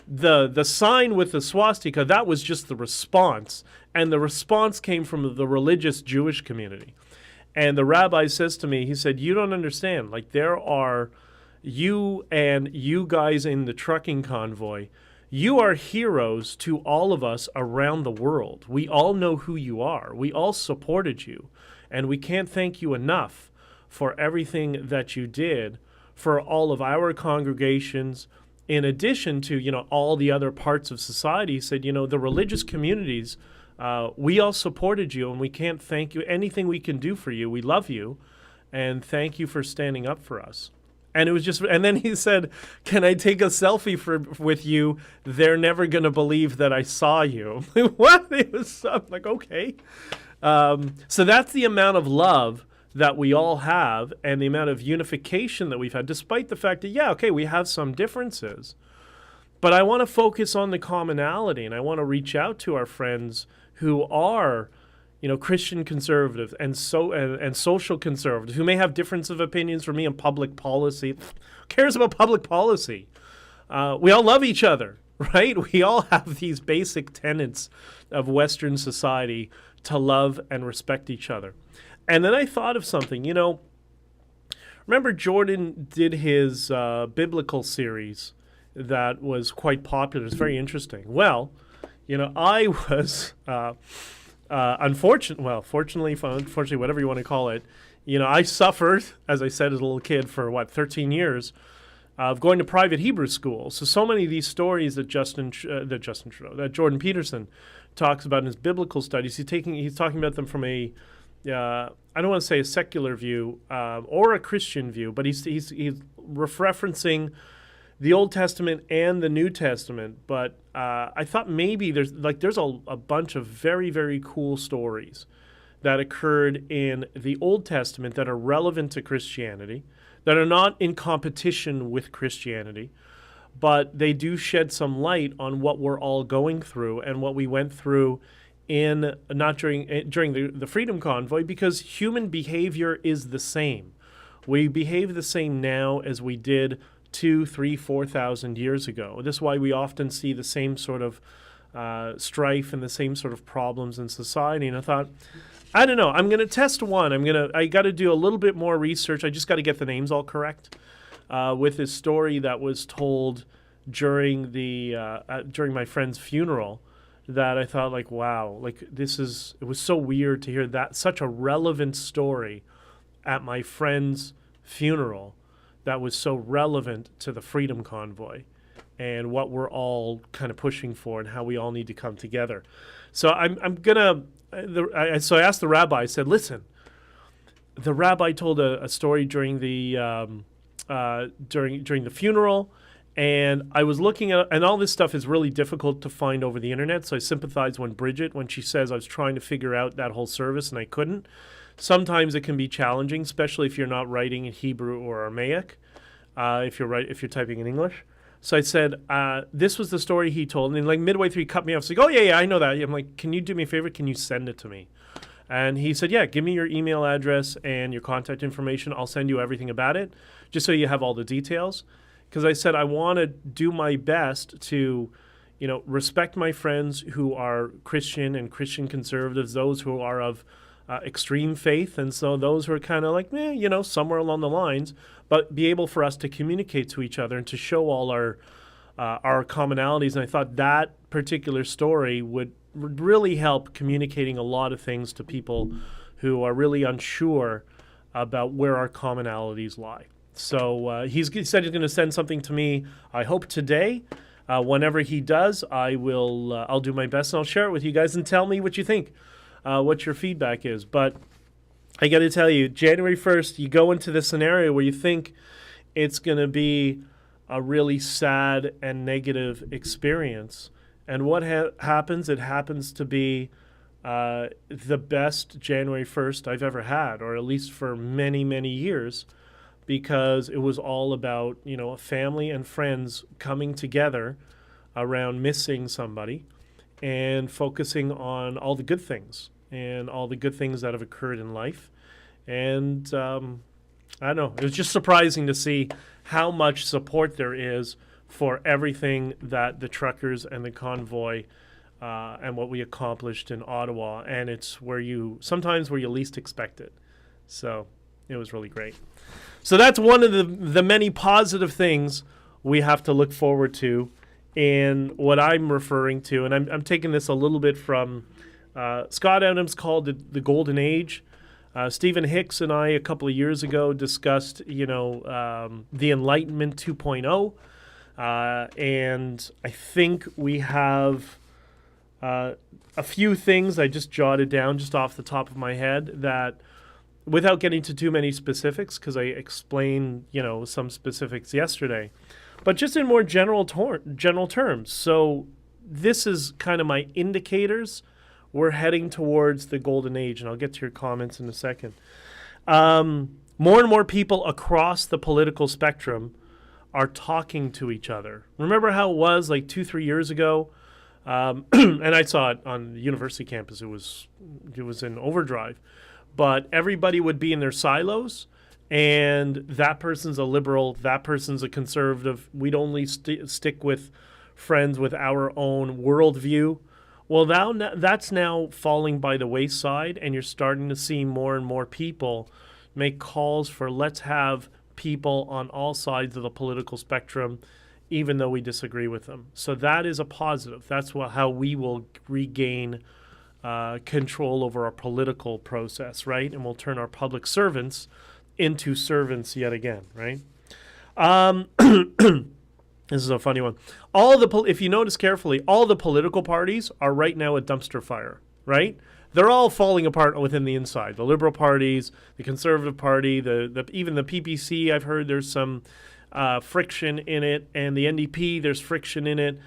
The sign with the swastika, that was just the response. And the response came from the religious Jewish community. And the rabbi says to me, he said, you don't understand. Like, there are you and you guys in the trucking convoy, you are heroes to all of us around the world. We all know who you are. We all supported you. And we can't thank you enough for everything that you did for all of our congregations, in addition to, all the other parts of society. He said, the religious communities, we all supported you, and we can't thank you. Anything we can do for you, we love you, and thank you for standing up for us. And it was just, and then he said, can I take a selfie with you? They're never going to believe that I saw you. What? I'm like, okay. So that's the amount of love that we all have, and the amount of unification that we've had, despite the fact that, we have some differences. But I want to focus on the commonality, and I want to reach out to our friends who are, Christian conservatives and social conservatives, who may have difference of opinions from me on public policy. Who cares about public policy? We all love each other, right? We all have these basic tenets of Western society to love and respect each other. And then I thought of something, remember Jordan did his biblical series that was quite popular. It's very interesting. Well, I was, fortunately, whatever you want to call it, I suffered, as I said as a little kid, for 13 years of going to private Hebrew school. So many of these stories that Jordan Peterson talks about in his biblical studies, he's talking about them from a I don't want to say a secular view or a Christian view, but he's referencing the Old Testament and the New Testament. But I thought maybe there's a bunch of very, very cool stories that occurred in the Old Testament that are relevant to Christianity, that are not in competition with Christianity, but they do shed some light on what we're all going through and what we went through during the Freedom Convoy, because human behavior is the same. We behave the same now as we did 2,000, 3,000, 4,000 years ago. This is why we often see the same sort of strife and the same sort of problems in society. And I thought, I don't know, I'm going to test one. I got to do a little bit more research. I just got to get the names all correct with this story that was told during my friend's funeral. That I thought, wow, it was so weird to hear that, such a relevant story at my friend's funeral that was so relevant to the Freedom Convoy and what we're all kind of pushing for and how we all need to come together. So I asked the rabbi, I said, listen, the rabbi told a story during the funeral. And I was looking at, and all this stuff is really difficult to find over the internet. So I sympathize when she says I was trying to figure out that whole service and I couldn't. Sometimes it can be challenging, especially if you're not writing in Hebrew or Aramaic, if you're typing in English. So I said, this was the story he told. And then midway through, he cut me off. He's like, oh, yeah, I know that. I'm like, can you do me a favor? Can you send it to me? And he said, yeah, give me your email address and your contact information. I'll send you everything about it, just so you have all the details. Because I said I want to do my best to, respect my friends who are Christian and Christian conservatives, those who are of extreme faith, and so those who are kind of somewhere along the lines, but be able for us to communicate to each other and to show all our commonalities. And I thought that particular story would really help communicating a lot of things to people who are really unsure about where our commonalities lie. So he said he's going to send something to me, I hope today. Whenever he does, I'll do my best and I'll share it with you guys and tell me what you think, what your feedback is. But I got to tell you, January 1st, you go into this scenario where you think it's going to be a really sad and negative experience. And what happens? It happens to be the best January 1st I've ever had, or at least for many, many years, because it was all about, a family and friends coming together around missing somebody and focusing on all the good things and all the good things that have occurred in life. And I don't know, it was just surprising to see how much support there is for everything that the truckers and the convoy and what we accomplished in Ottawa. And it's sometimes where you least expect it. So it was really great. So that's one of the many positive things we have to look forward to. And what I'm referring to, and I'm taking this a little bit from Scott Adams called it the Golden Age. Stephen Hicks and I a couple of years ago discussed, the Enlightenment 2.0. And I think we have a few things I just jotted down just off the top of my head that, without getting into too many specifics, because I explained, some specifics yesterday, but just in more general terms. So this is kind of my indicators. We're heading towards the golden age, and I'll get to your comments in a second. More and more people across the political spectrum are talking to each other. Remember how it was like 2-3 years ago? And I saw it on the university campus. It was in overdrive. But everybody would be in their silos, and that person's a liberal, that person's a conservative. We'd only stick with friends with our own worldview. Well, that's now falling by the wayside, and you're starting to see more and more people make calls for let's have people on all sides of the political spectrum, even though we disagree with them. So that is a positive. That's how we will regain control over our political process, right? And we'll turn our public servants into servants yet again, right? This is a funny one. If you notice carefully, all the political parties are right now a dumpster fire, right? They're all falling apart within the inside. The Liberal parties, the Conservative Party, even the PPC, I've heard there's some friction in it, and the NDP, there's friction in it.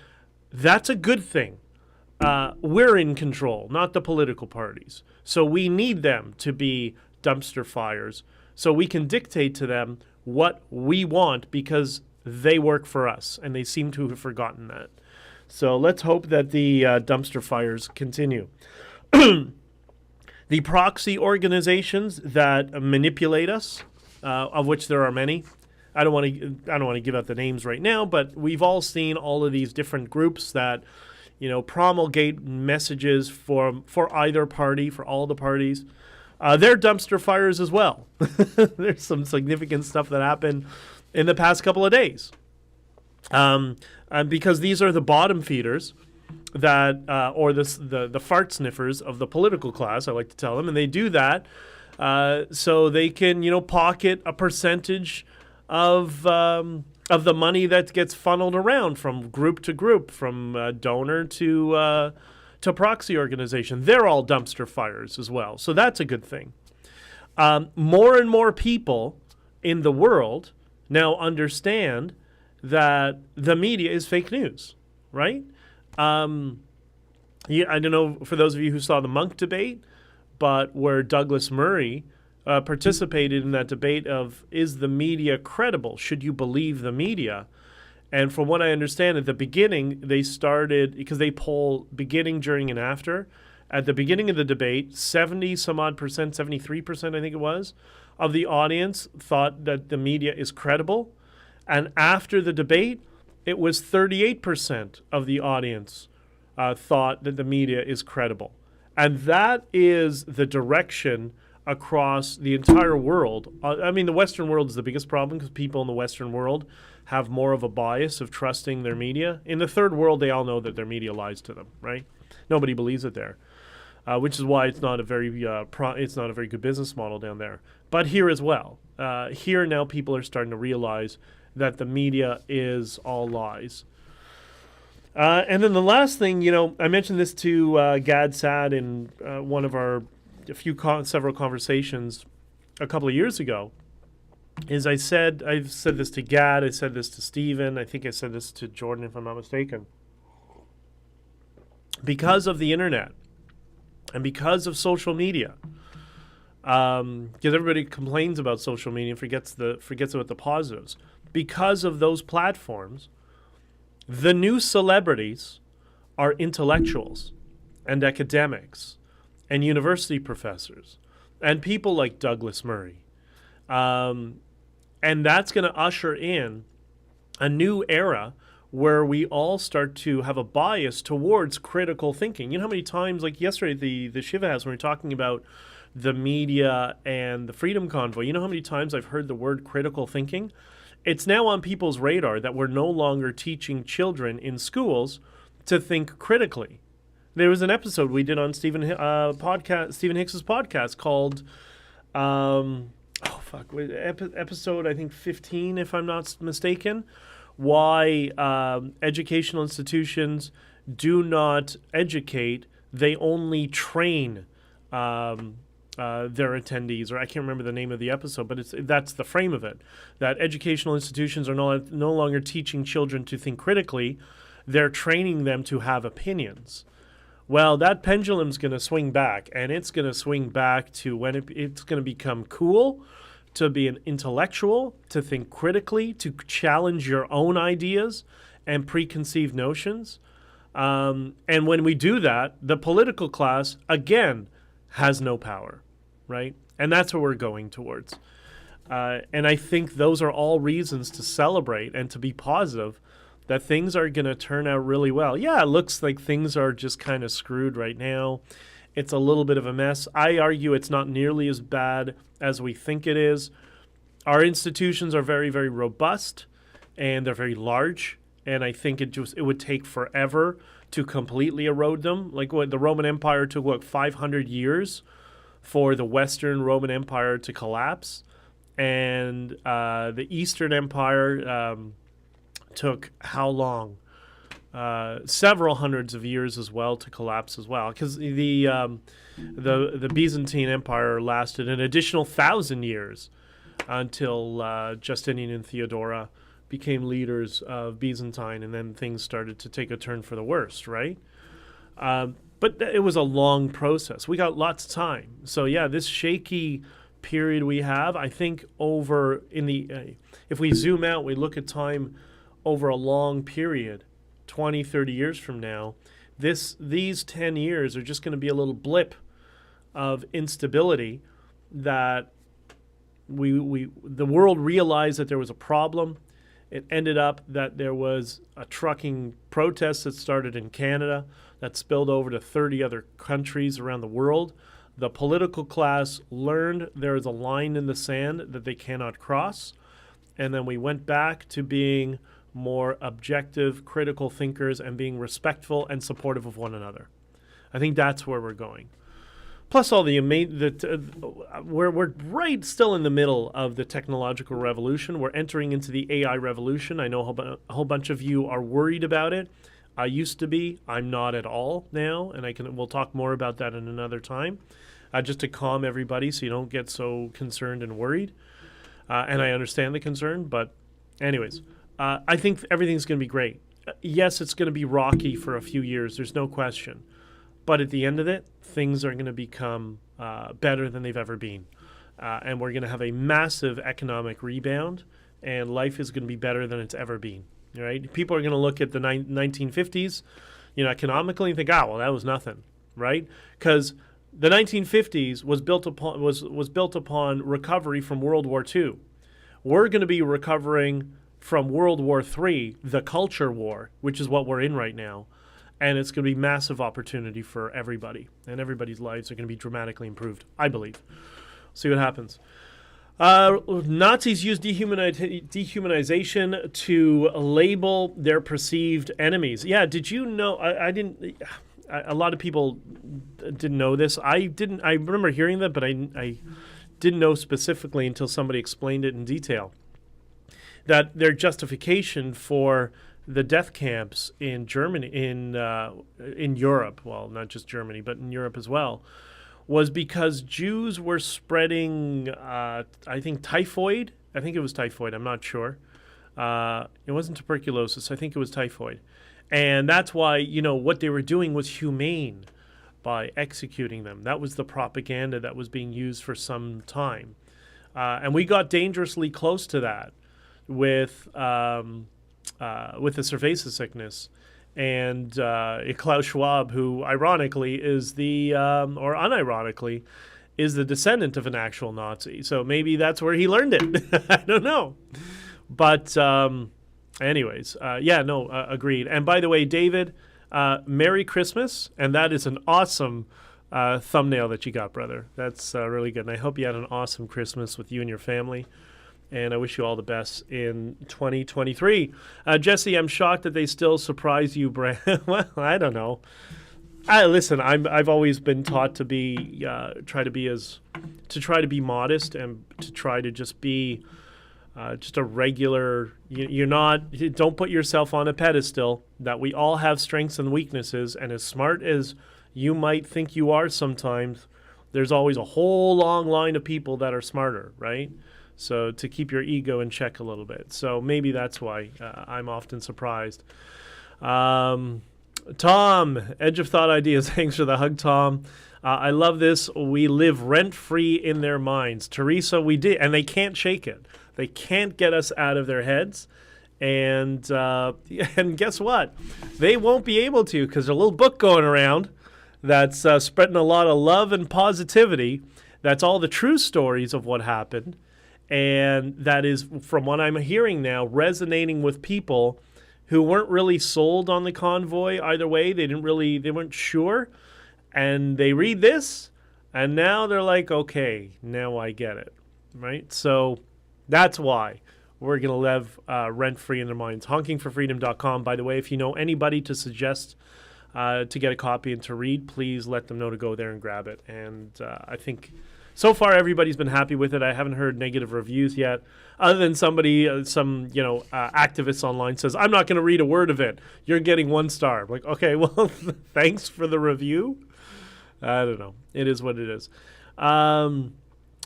That's a good thing. We're in control, not the political parties. So we need them to be dumpster fires so we can dictate to them what we want because they work for us, and they seem to have forgotten that. So let's hope that the dumpster fires continue. The proxy organizations that manipulate us, of which there are many. I don't want to give out the names right now, but we've all seen all of these different groups that, promulgate messages for either party, for all the parties. They're dumpster fires as well. There's some significant stuff that happened in the past couple of days. Because these are the bottom feeders that, or the fart sniffers of the political class, I like to tell them, and they do that so they can, pocket a percentage of the money that gets funneled around from group to group, from donor to proxy organization. They're all dumpster fires as well, so that's a good thing. More and more people in the world now understand that the media is fake news, right? I don't know, for those of you who saw the Monk debate, but where Douglas Murray participated in that debate of, is the media credible? Should you believe the media? And from what I understand, at the beginning, they started, because they poll beginning, during, and after. At the beginning of the debate, 70 some odd percent, 73% I think it was, of the audience thought that the media is credible. And after the debate, it was 38% of the audience thought that the media is credible. And that is the direction across the entire world. I mean, the Western world is the biggest problem because people in the Western world have more of a bias of trusting their media. In the third world, they all know that their media lies to them, right? Nobody believes it there, which is why it's not a very good business model down there. But here as well. Here now people are starting to realize that the media is all lies. And then the last thing, I mentioned this to Gad Sad in one of our several conversations a couple of years ago. is I've said this to Gad, I said this to Steven, I think I said this to Jordan if I'm not mistaken. Because of the internet and because of social media, because everybody complains about social media and forgets about the positives. Because of those platforms, the new celebrities are intellectuals and academics and university professors and people like Douglas Murray. And that's going to usher in a new era where we all start to have a bias towards critical thinking. You know how many times, like yesterday, the Shiva House, when we were talking about the media and the Freedom Convoy, you know how many times I've heard the word critical thinking? It's now on people's radar that we're no longer teaching children in schools to think critically. There was an episode we did on Stephen Hicks's podcast called, episode I think 15, if I'm not mistaken, why educational institutions do not educate, they only train their attendees, or I can't remember the name of the episode, but that's the frame of it, that educational institutions are no longer teaching children to think critically, they're training them to have opinions. Well, that pendulum's going to swing back, and it's going to swing back to when it's going to become cool to be an intellectual, to think critically, to challenge your own ideas and preconceived notions. And when we do that, the political class, again, has no power, right? And that's what we're going towards. And I think those are all reasons to celebrate and to be positive that things are going to turn out really well. Yeah, it looks like things are just kind of screwed right now. It's a little bit of a mess. I argue it's not nearly as bad as we think it is. Our institutions are very, very robust, and they're very large, and I think it would take forever to completely erode them. Like what the Roman Empire took, 500 years for the Western Roman Empire to collapse, and the Eastern Empire took how long? Several hundreds of years as well to collapse as well, because the Byzantine Empire lasted an additional 1,000 years until Justinian and Theodora became leaders of Byzantine, and then things started to take a turn for the worst, right? But it was a long process. We got lots of time. So yeah, this shaky period we have, I think if we zoom out, we look at time over a long period, 20, 30 years from now, these 10 years are just going to be a little blip of instability that the world realized that there was a problem. It ended up that there was a trucking protest that started in Canada that spilled over to 30 other countries around the world. The political class learned there is a line in the sand that they cannot cross. And then we went back to being more objective, critical thinkers and being respectful and supportive of one another. I think that's where we're going. Plus all we're right still in the middle of the technological revolution. We're entering into the AI revolution. I know a whole bunch of you are worried about it. I used to be. I'm not at all now, and we'll talk more about that in another time, just to calm everybody so you don't get so concerned and worried. And I understand the concern, but anyways, I think everything's going to be great. Yes, it's going to be rocky for a few years. There's no question. But at the end of it, things are going to become better than they've ever been. And we're going to have a massive economic rebound, and life is going to be better than it's ever been. Right? People are going to look at the 1950s, economically and think, well, that was nothing, right? Because the 1950s was built upon recovery from World War II. We're going to be recovering from World War III, the culture war, which is what we're in right now. And it's going to be massive opportunity for everybody. And everybody's lives are going to be dramatically improved, I believe. See what happens. Nazis used dehumanization to label their perceived enemies. Yeah, did you know? I didn't. A lot of people didn't know this. I didn't. I remember hearing that, but I didn't know specifically until somebody explained it in detail. That their justification for the death camps in Germany, in Europe, well, not just Germany, but in Europe as well, was because Jews were spreading, I think, typhoid I think it was typhoid. I'm not sure. It wasn't tuberculosis. I think it was typhoid. And that's why, what they were doing was humane by executing them. That was the propaganda that was being used for some time. And we got dangerously close to that with the cerveza sickness. And Klaus Schwab, who ironically is or unironically, is the descendant of an actual Nazi. So maybe that's where he learned it. I don't know. But anyways, agreed. And by the way, David, Merry Christmas. And that is an awesome thumbnail that you got, brother. That's really good. And I hope you had an awesome Christmas with you and your family. And I wish you all the best in 2023. Jesse, I'm shocked that they still surprise you, Brand. Well, I don't know. Listen, I've always been taught to try to be modest and to try to just be just a regular. Don't put yourself on a pedestal. That we all have strengths and weaknesses, and as smart as you might think you are sometimes, there's always a whole long line of people that are smarter, right? So to keep your ego in check a little bit. So maybe that's why I'm often surprised. Tom, Edge of Thought Ideas. Thanks for the hug, Tom. I love this. We live rent-free in their minds. Teresa, we did. And they can't shake it. They can't get us out of their heads. And guess what? They won't be able to, because there's a little book going around that's spreading a lot of love and positivity. That's all the true stories of what happened. And that is, from what I'm hearing now, resonating with people who weren't really sold on the convoy either way. They weren't sure. And they read this, and now they're like, okay, now I get it, right? So that's why we're going to live rent-free in their minds. HonkingForFreedom.com. By the way, if you know anybody to suggest to get a copy and to read, please let them know to go there and grab it. And I think so far everybody's been happy with it. I haven't heard negative reviews yet, other than somebody, activist online says, I'm not going to read a word of it. You're getting 1 star. I'm like, okay, well, thanks for the review. I don't know. It is what it is.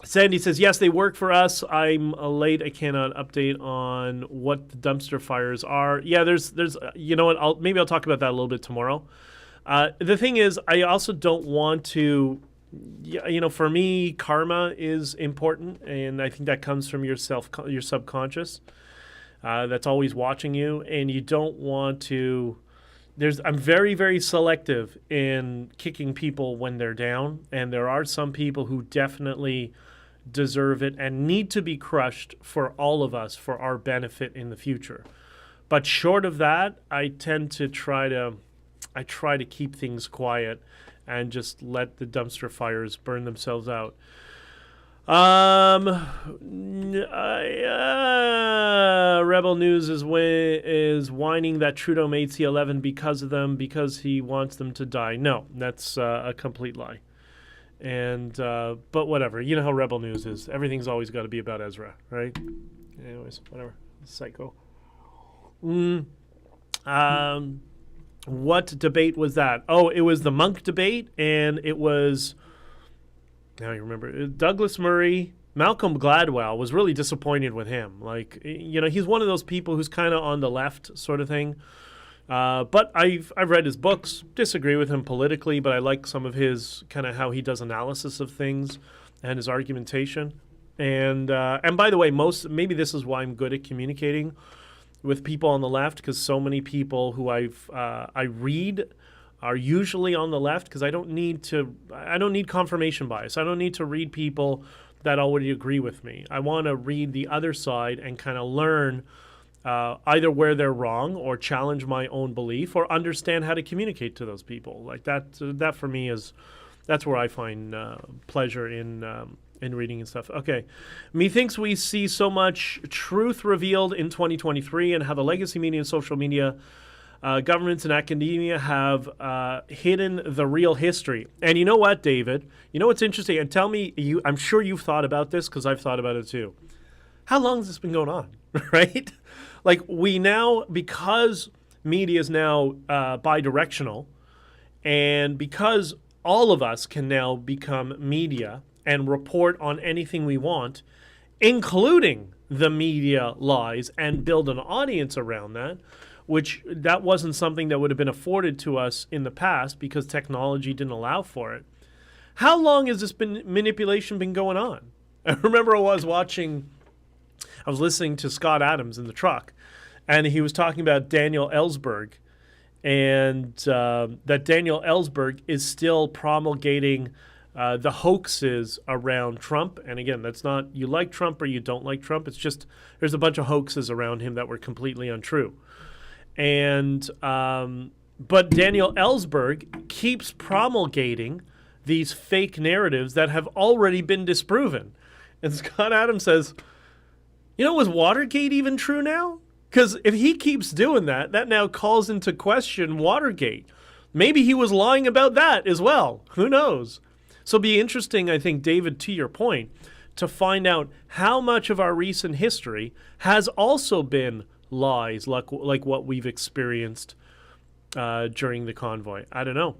Sandy says, yes, they work for us. I'm late. I cannot update on what the dumpster fires are. Yeah, there's you know what, maybe I'll talk about that a little bit tomorrow. The thing is, I also don't want to, for me, karma is important, and I think that comes from your subconscious. That's always watching you, and you don't want to. I'm very, very selective in kicking people when they're down, and there are some people who definitely deserve it and need to be crushed for all of us, for our benefit in the future. But short of that, I tend to try to keep things quiet and just let the dumpster fires burn themselves out. Rebel News is whining that Trudeau made C11 because of them, because he wants them to die. No, that's a complete lie. And but whatever. You know how Rebel News is. Everything's always got to be about Ezra, right? Anyways, whatever. Psycho. What debate was that? Oh, it was the monk debate, and it was, now you remember, Douglas Murray. Malcolm Gladwell was really disappointed with him. Like, he's one of those people who's kind of on the left sort of thing. But I've read his books, disagree with him politically, but I like some of his kind of how he does analysis of things and his argumentation. And by the way, maybe this is why I'm good at communicating with people on the left, because so many people who I read are usually on the left, because I don't need confirmation bias. I don't need to read people that already agree with me. I want to read the other side and kind of learn either where they're wrong or challenge my own belief or understand how to communicate to those people. Like that for me that's where I find pleasure in reading and stuff. Okay. Methinks we see so much truth revealed in 2023 and how the legacy media and social media, governments and academia have hidden the real history. And you know what, David? You know what's interesting? And tell me, I'm sure you've thought about this, because I've thought about it too. How long has this been going on, right? Like, we now, because media is now bi-directional, and because all of us can now become media and report on anything we want, including the media lies and build an audience around that, which that wasn't something that would have been afforded to us in the past because technology didn't allow for it. How long has this manipulation been going on? I remember I was listening to Scott Adams in the truck, and he was talking about Daniel Ellsberg, and that Daniel Ellsberg is still promulgating the hoaxes around Trump. And again, that's not you like Trump or you don't like Trump. It's just there's a bunch of hoaxes around him that were completely untrue. And but Daniel Ellsberg keeps promulgating these fake narratives that have already been disproven. And Scott Adams says, was Watergate even true now? Because if he keeps doing that, that now calls into question Watergate. Maybe he was lying about that as well. Who knows? So it'll be interesting, I think, David, to your point, to find out how much of our recent history has also been lies like what we've experienced during the convoy. I don't know.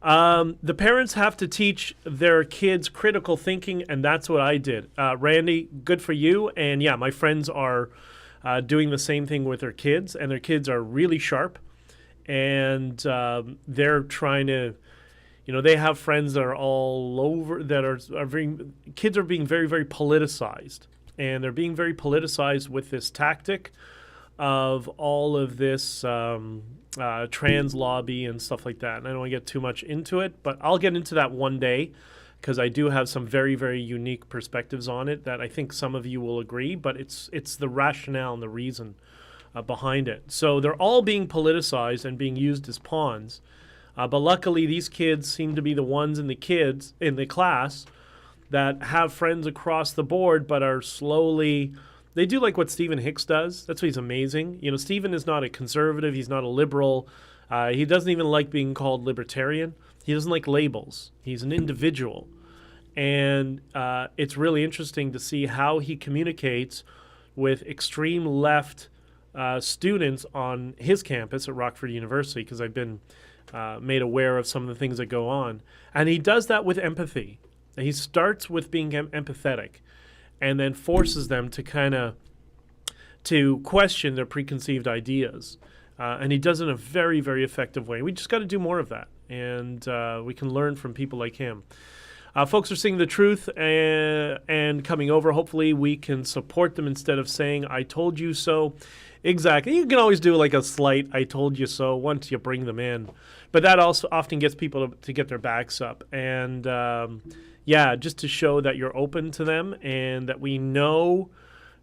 The parents have to teach their kids critical thinking, and that's what I did. Randy, good for you. And yeah, my friends are doing the same thing with their kids, and their kids are really sharp. And they're trying to, they have friends that are all over, that are kids are being very, very politicized. And they're being very politicized with this tactic of all of this trans lobby and stuff like that. And I don't want to get too much into it, but I'll get into that one day because I do have some very, very unique perspectives on it that I think some of you will agree, but it's the rationale and the reason behind it. So they're all being politicized and being used as pawns. But luckily, these kids seem to be the ones in the class that have friends across the board, but are slowly. They do like what Stephen Hicks does. That's why he's amazing. Stephen is not a conservative. He's not a liberal. He doesn't even like being called libertarian. He doesn't like labels. He's an individual. And it's really interesting to see how he communicates with extreme left students on his campus at Rockford University, because I've been made aware of some of the things that go on. And he does that with empathy. He starts with being empathetic and then forces them to question their preconceived ideas. And he does it in a very, very effective way. We just got to do more of that. And we can learn from people like him. Folks are seeing the truth and coming over. Hopefully we can support them instead of saying, I told you so. Exactly. You can always do like a slight, I told you so, once you bring them in. But that also often gets people to get their backs up. And just to show that you're open to them and that we know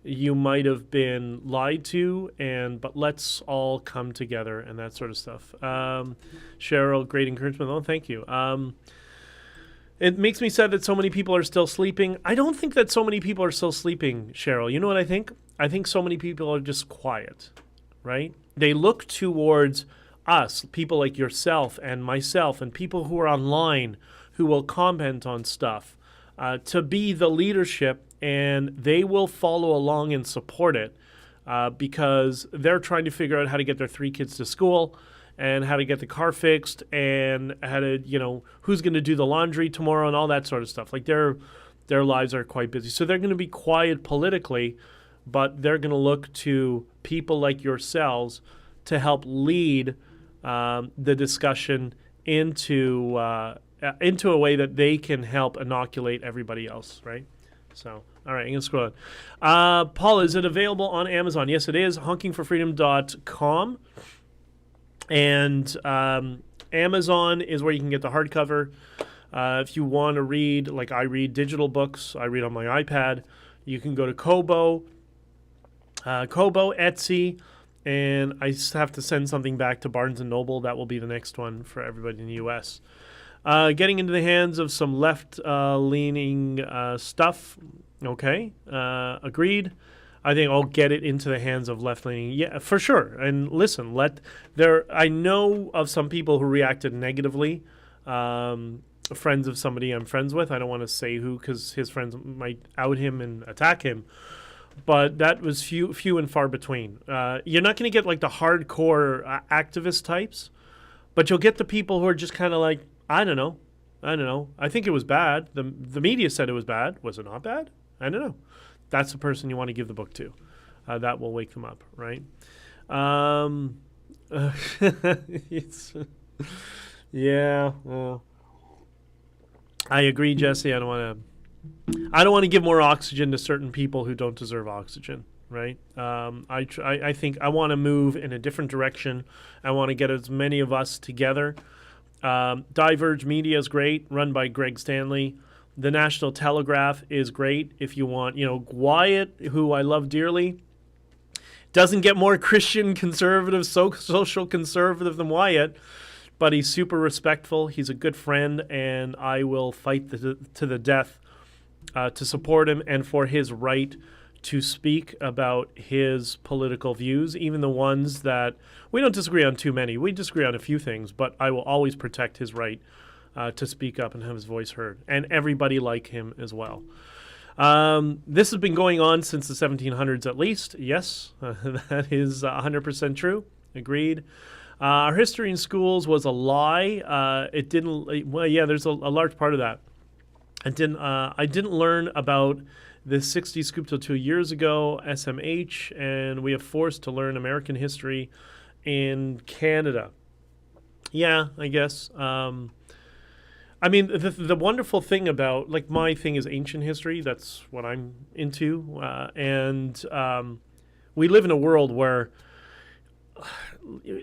you might have been lied to, but let's all come together and that sort of stuff. Cheryl, great encouragement. Oh, thank you. It makes me sad that so many people are still sleeping. I don't think that so many people are still sleeping, Cheryl. You know what I think? I think so many people are just quiet, right? They look towards us, people like yourself and myself and people who are online who will comment on stuff to be the leadership, and they will follow along and support it because they're trying to figure out how to get their 3 kids to school and how to get the car fixed and how to, who's going to do the laundry tomorrow and all that sort of stuff. Like their lives are quite busy. So they're going to be quiet politically, but they're going to look to people like yourselves to help lead the discussion into a way that they can help inoculate everybody else, right? So, all right, I'm going to scroll on. Paul, is it available on Amazon? Yes, it is. HonkingForFreedom.com. And Amazon is where you can get the hardcover. If you want to read, like I read digital books, I read on my iPad, you can go to Kobo, Etsy, and I have to send something back to Barnes & Noble. That will be the next one for everybody in the U.S. Getting into the hands of some left-leaning stuff. Okay, agreed. I think I'll get it into the hands of left-leaning. Yeah, for sure. And listen, I know of some people who reacted negatively. Friends of somebody I'm friends with. I don't want to say who because his friends might out him and attack him. But that was few and far between. You're not going to get like the hardcore activist types, but you'll get the people who are just kind of like, I don't know. I think it was bad. The media said it was bad. Was it not bad? I don't know. that's the person you want to give the book to. That will wake them up, right? It's, yeah. Well, I agree, Jesse. I don't want to give more oxygen to certain people who don't deserve oxygen, right? I think I want to move in a different direction. I want to get as many of us together. Diverge Media is great, run by Greg Stanley. The National Telegraph is great if you want, Wyatt, who I love dearly, doesn't get more Christian conservative, social conservative than Wyatt, but he's super respectful. He's a good friend, and I will fight to the death to support him and for his right to speak about his political views, even the ones that we don't disagree on too many. We disagree on a few things, but I will always protect his right to speak up and have his voice heard, and everybody like him as well. This has been going on since the 1700s at least. Yes, that is 100% true. Agreed. Our history in schools was a lie. It didn't. Well, yeah, there's a large part of that. I didn't learn about the 60 scoop till 2 years ago, SMH, and we are forced to learn American history in Canada. Yeah, I guess. I mean, the wonderful thing about, my thing is ancient history. That's what I'm into. And we live in a world where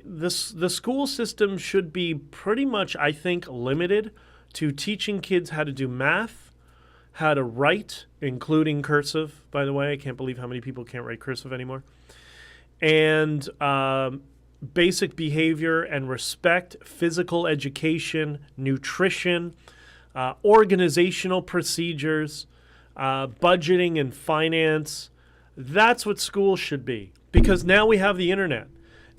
the school system should be pretty much, I think, limited to teaching kids how to do math, how to write, including cursive, by the way. I can't believe how many people can't write cursive anymore. And basic behavior and respect, physical education, nutrition, organizational procedures, budgeting and finance. That's what school should be, because now we have the internet.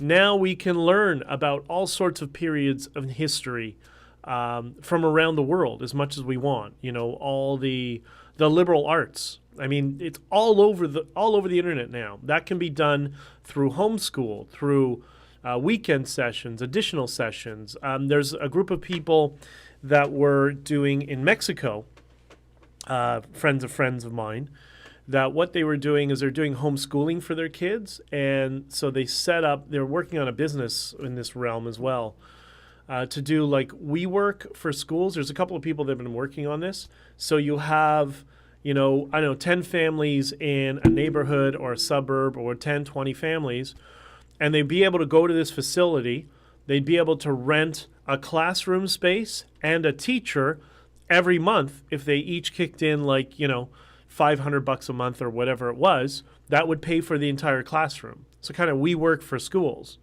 Now we can learn about all sorts of periods of history from around the world as much as we want. All the liberal arts. I mean, it's all over the internet now. That can be done through homeschool, through weekend sessions, additional sessions. There's a group of people that we're doing in Mexico, friends of mine, that what they were doing is they're doing homeschooling for their kids. And so they're working on a business in this realm as well, to do WeWork for schools. There's a couple of people that have been working on this. So you have, 10 families in a neighborhood or a suburb, or 10, 20 families, and they'd be able to go to this facility. They'd be able to rent a classroom space and a teacher every month. If they each kicked in $500 a month or whatever it was, that would pay for the entire classroom. So kind of WeWork for schools.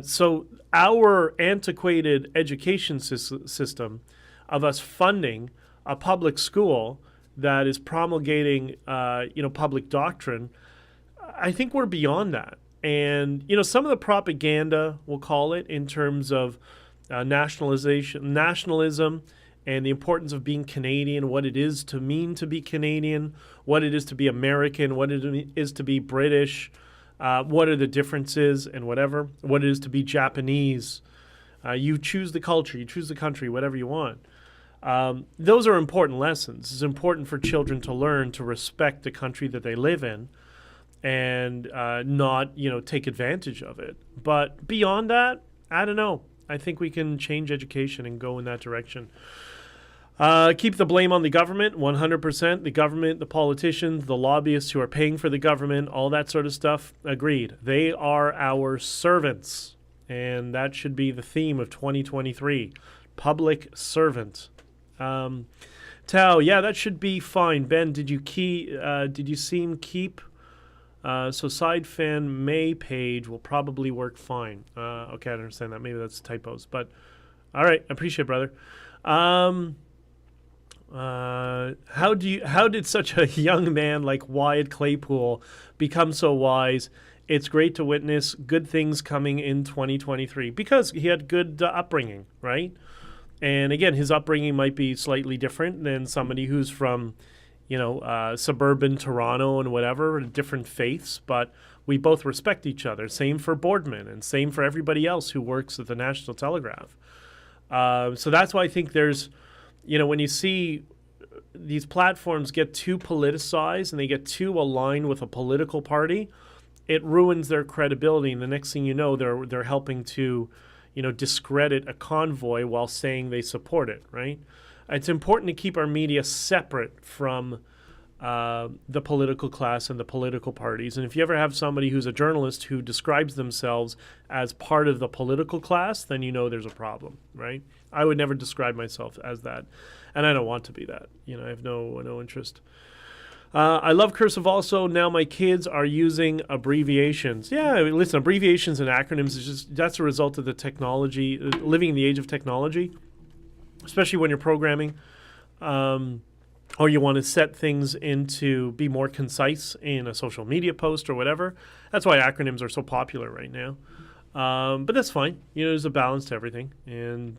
So our antiquated education system of us funding a public school that is promulgating, public doctrine, I think we're beyond that. And, some of the propaganda, we'll call it, in terms of nationalism, and the importance of being Canadian, what it is to mean to be Canadian, what it is to be American, what it is to be British, what are the differences and what it is to be Japanese. You choose the culture, you choose the country, whatever you want. Those are important lessons. It's important for children to learn to respect the country that they live in, and not, take advantage of it. But beyond that, I don't know. I think we can change education and go in that direction. Keep the blame on the government, 100%. The government, the politicians, the lobbyists who are paying for the government, all that sort of stuff. Agreed. They are our servants. And that should be the theme of 2023. Public servant. Tao, yeah, that should be fine. Ben, did you see him keep? So side fan May page will probably work fine. Okay, I understand that. Maybe that's typos, but all right, I appreciate it, brother. How did such a young man like Wyatt Claypool become so wise? It's great to witness good things coming in 2023 because he had good upbringing, right? And again, his upbringing might be slightly different than somebody who's from, suburban Toronto and whatever, different faiths, but we both respect each other. Same for Boardman and same for everybody else who works at the National Telegraph. So that's why I think there's, when you see these platforms get too politicized and they get too aligned with a political party, it ruins their credibility. And the next thing you know, they're helping to, discredit a convoy while saying they support it, right? It's important to keep our media separate from the political class and the political parties. And if you ever have somebody who's a journalist who describes themselves as part of the political class, then you know there's a problem, right? I would never describe myself as that, and I don't want to be that. I have no interest. I love cursive also. Now my kids are using abbreviations. Yeah, listen, abbreviations and acronyms that's a result of the technology, living in the age of technology, especially when you're programming. Or you want to set things into be more concise in a social media post or whatever. That's why acronyms are so popular right now. But that's fine. There's a balance to everything. And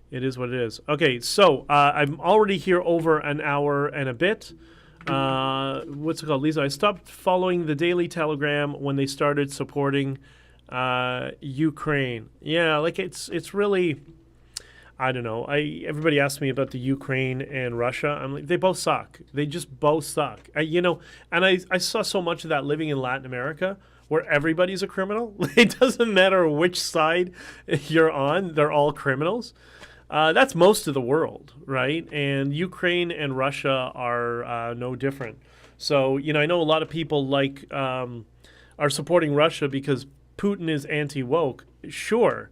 it is what it is. Okay, so I'm already here over an hour and a bit. What's it called, Lisa? I stopped following the Daily Telegram when they started supporting Ukraine. Yeah, like it's really... I don't know. Everybody asks me about the Ukraine and Russia. I'm like, they both suck. They just both suck. And I saw so much of that living in Latin America where everybody's a criminal. It doesn't matter which side you're on. They're all criminals. That's most of the world, right? And Ukraine and Russia are no different. So, I know a lot of people are supporting Russia because Putin is anti-woke. Sure.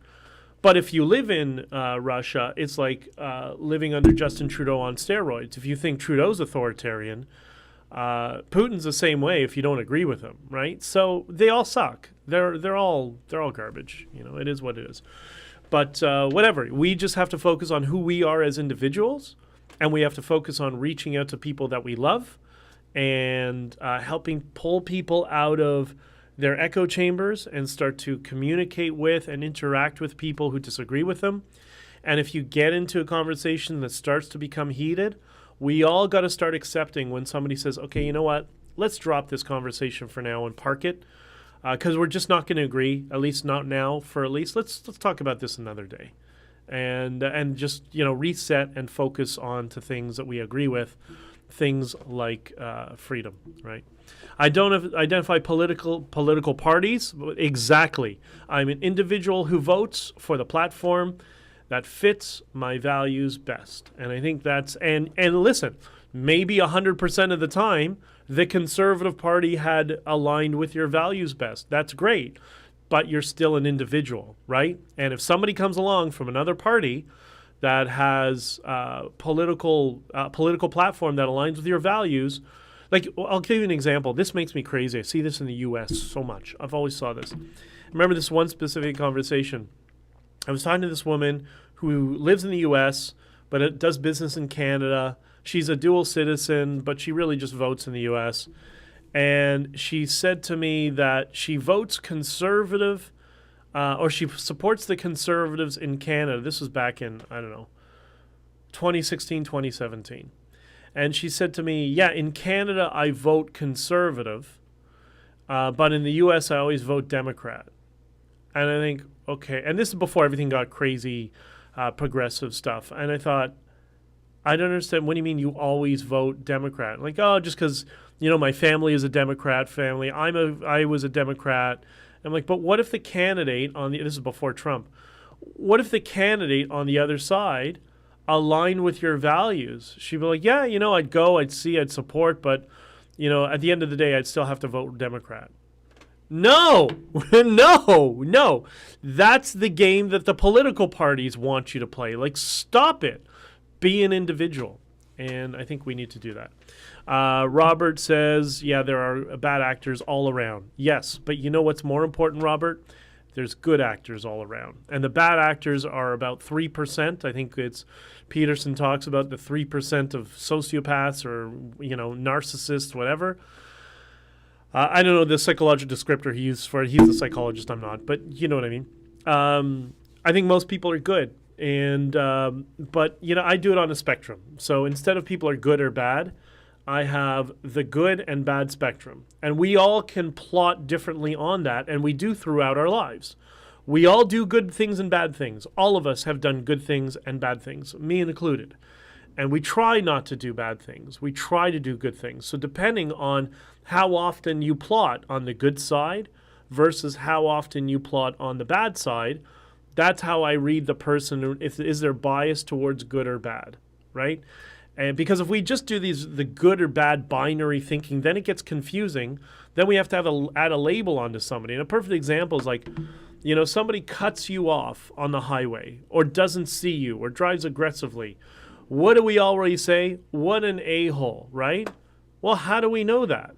But if you live in Russia, it's like living under Justin Trudeau on steroids. If you think Trudeau's authoritarian, Putin's the same way if you don't agree with him, right? So they all suck. They're all garbage. It is what it is. But whatever. We just have to focus on who we are as individuals, and we have to focus on reaching out to people that we love and helping pull people out of their echo chambers and start to communicate with and interact with people who disagree with them. And if you get into a conversation that starts to become heated, we all got to start accepting when somebody says, okay, you know what, let's drop this conversation for now and park it because we're just not going to agree, at least not now. Let's talk about this another day. And just, reset and focus on to things that we agree with, things like freedom, right? I don't identify political parties. Exactly. I'm an individual who votes for the platform that fits my values best. And I think that's, and listen, maybe 100% of the time, the Conservative Party had aligned with your values best. That's great. But you're still an individual, right? And if somebody comes along from another party that has a political platform that aligns with your values, like, I'll give you an example. This makes me crazy. I see this in the U.S. so much. I've always saw this. I remember this one specific conversation. I was talking to this woman who lives in the U.S., but it does business in Canada. She's a dual citizen, but she really just votes in the U.S. And she said to me that she votes conservative, or she supports the Conservatives in Canada. This was back in, 2016, 2017. And she said to me, yeah, in Canada, I vote conservative, but in the U.S., I always vote Democrat. And I think, okay, and this is before everything got crazy, progressive stuff. And I thought, I don't understand. What do you mean you always vote Democrat? Like, oh, just because, my family is a Democrat family. I was a Democrat. I'm like, but what if the candidate this is before Trump, what if the candidate on the other side aligned with your values? She'd be like, yeah, I'd go, I'd see, I'd support, but, at the end of the day, I'd still have to vote Democrat. No, no. That's the game that the political parties want you to play. Like, stop it. Be an individual. And I think we need to do that. Robert says, yeah, there are bad actors all around. Yes, but you know what's more important, Robert? There's good actors all around. And the bad actors are about 3%. I think Peterson talks about the 3% of sociopaths or, narcissists, whatever. I don't know the psychological descriptor he used for it. He's a psychologist, I'm not. But you know what I mean. I think most people are good. And but, I do it on a spectrum. So instead of people are good or bad, I have the good and bad spectrum. And we all can plot differently on that, and we do throughout our lives. We all do good things and bad things. All of us have done good things and bad things, me included. And we try not to do bad things. We try to do good things. So depending on how often you plot on the good side versus how often you plot on the bad side, that's how I read the person. Is there bias towards good or bad, right? And because if we just do the good or bad binary thinking, then it gets confusing. Then we have to add a label onto somebody. And a perfect example is like, somebody cuts you off on the highway or doesn't see you or drives aggressively. What do we already say? What an a-hole, right? Well, how do we know that?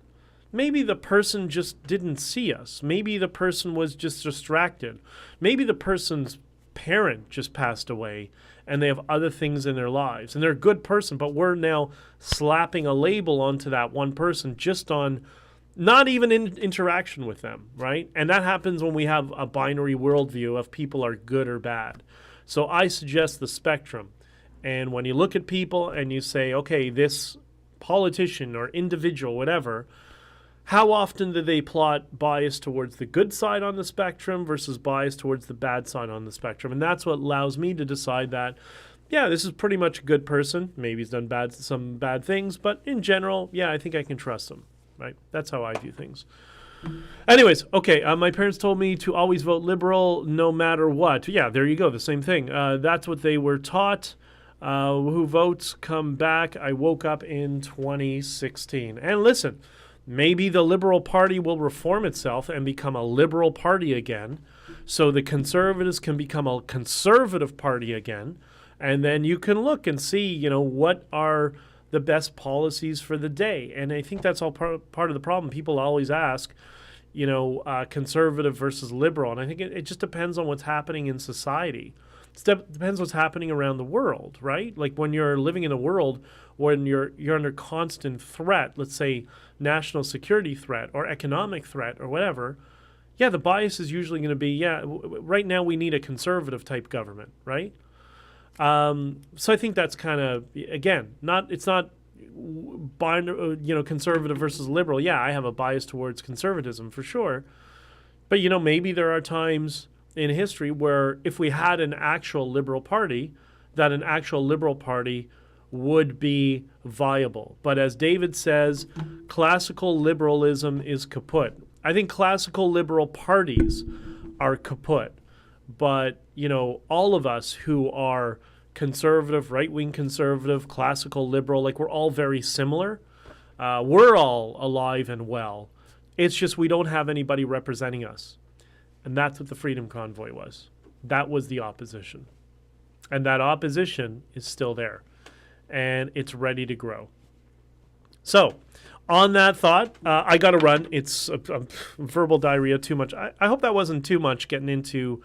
Maybe the person just didn't see us. Maybe the person was just distracted. Maybe the person's parent just passed away and they have other things in their lives. And they're a good person, but we're now slapping a label onto that one person just on not even in interaction with them, right? And that happens when we have a binary worldview of people are good or bad. So I suggest the spectrum. And when you look at people and you say, okay, this politician or individual, whatever, how often do they plot bias towards the good side on the spectrum versus bias towards the bad side on the spectrum? And that's what allows me to decide that, yeah, this is pretty much a good person. Maybe he's done some bad things, but in general, yeah, I think I can trust him, right? That's how I view things. Anyways, okay, my parents told me to always vote Liberal no matter what. Yeah, there you go, the same thing. That's what they were taught. Who votes come back. I woke up in 2016. And listen, maybe the Liberal Party will reform itself and become a Liberal Party again, so the Conservatives can become a Conservative Party again, and then you can look and see, what are the best policies for the day. And I think that's all part of the problem. People always ask, Conservative versus Liberal, and I think it just depends on what's happening in society. It depends what's happening around the world, right? Like when you're living in a world when you're under constant threat, let's say national security threat or economic threat or whatever, yeah, the bias is usually going to be, right now we need a conservative type government, right? So I think that's kind of, again, it's not conservative versus liberal. Yeah, I have a bias towards conservatism for sure. But, maybe there are times in history where if we had an actual liberal party, that an actual liberal party would be viable. But as David says, classical liberalism is kaput. I think classical liberal parties are kaput. But, all of us who are conservative, right-wing conservative, classical liberal, like we're all very similar. We're all alive and well. It's just we don't have anybody representing us. And that's what the Freedom Convoy was. That was the opposition. And that opposition is still there. And it's ready to grow. So, on that thought, I got to run. It's a verbal diarrhea too much. I hope that wasn't too much getting into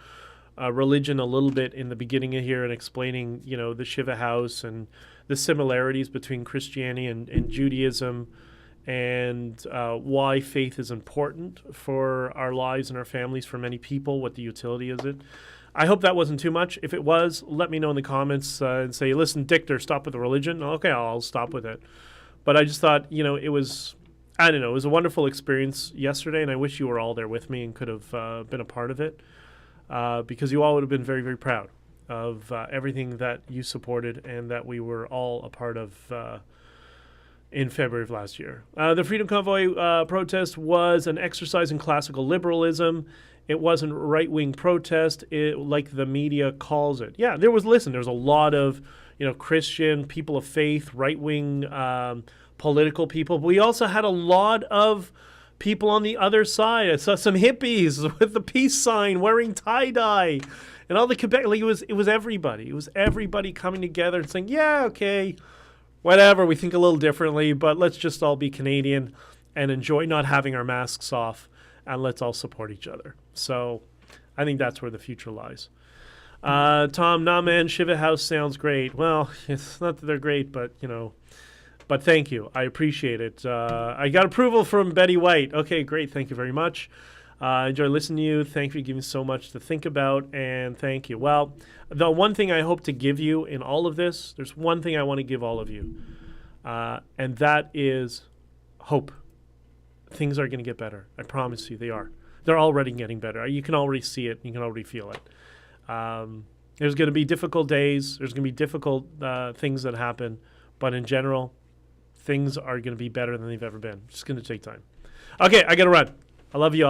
religion a little bit in the beginning of here and explaining, the Shiva House and the similarities between Christianity and Judaism and why faith is important for our lives and our families, for many people, what the utility is it. I hope that wasn't too much. If it was, let me know in the comments and say, listen, Dichter, stop with the religion. Okay, I'll stop with it. But I just thought, it was a wonderful experience yesterday, and I wish you were all there with me and could have been a part of it because you all would have been very, very proud of everything that you supported and that we were all a part of in February of last year. The Freedom Convoy protest was an exercise in classical liberalism. It wasn't right-wing protest, like the media calls it. Yeah, there was a lot of, Christian, people of faith, right-wing political people. But we also had a lot of people on the other side. I saw some hippies with the peace sign wearing tie-dye. And all the Quebec, it was everybody. It was everybody coming together and saying, yeah, okay, whatever, we think a little differently, but let's just all be Canadian and enjoy not having our masks off, and let's all support each other. So I think that's where the future lies. Tom, nah, man, Shiva House sounds great. Well, it's not that they're great, but, but thank you. I appreciate it. I got approval from Betty White. Okay, great. Thank you very much. Enjoy listening to you. Thank you for giving so much to think about, and thank you. Well, the one thing I hope to give you in all of this, there's one thing I want to give all of you, and that is hope. Things are going to get better. I promise you they are. They're already getting better. You can already see it. You can already feel it. There's going to be difficult days. There's going to be difficult things that happen. But in general, things are going to be better than they've ever been. It's just going to take time. Okay, I got to run. I love you all.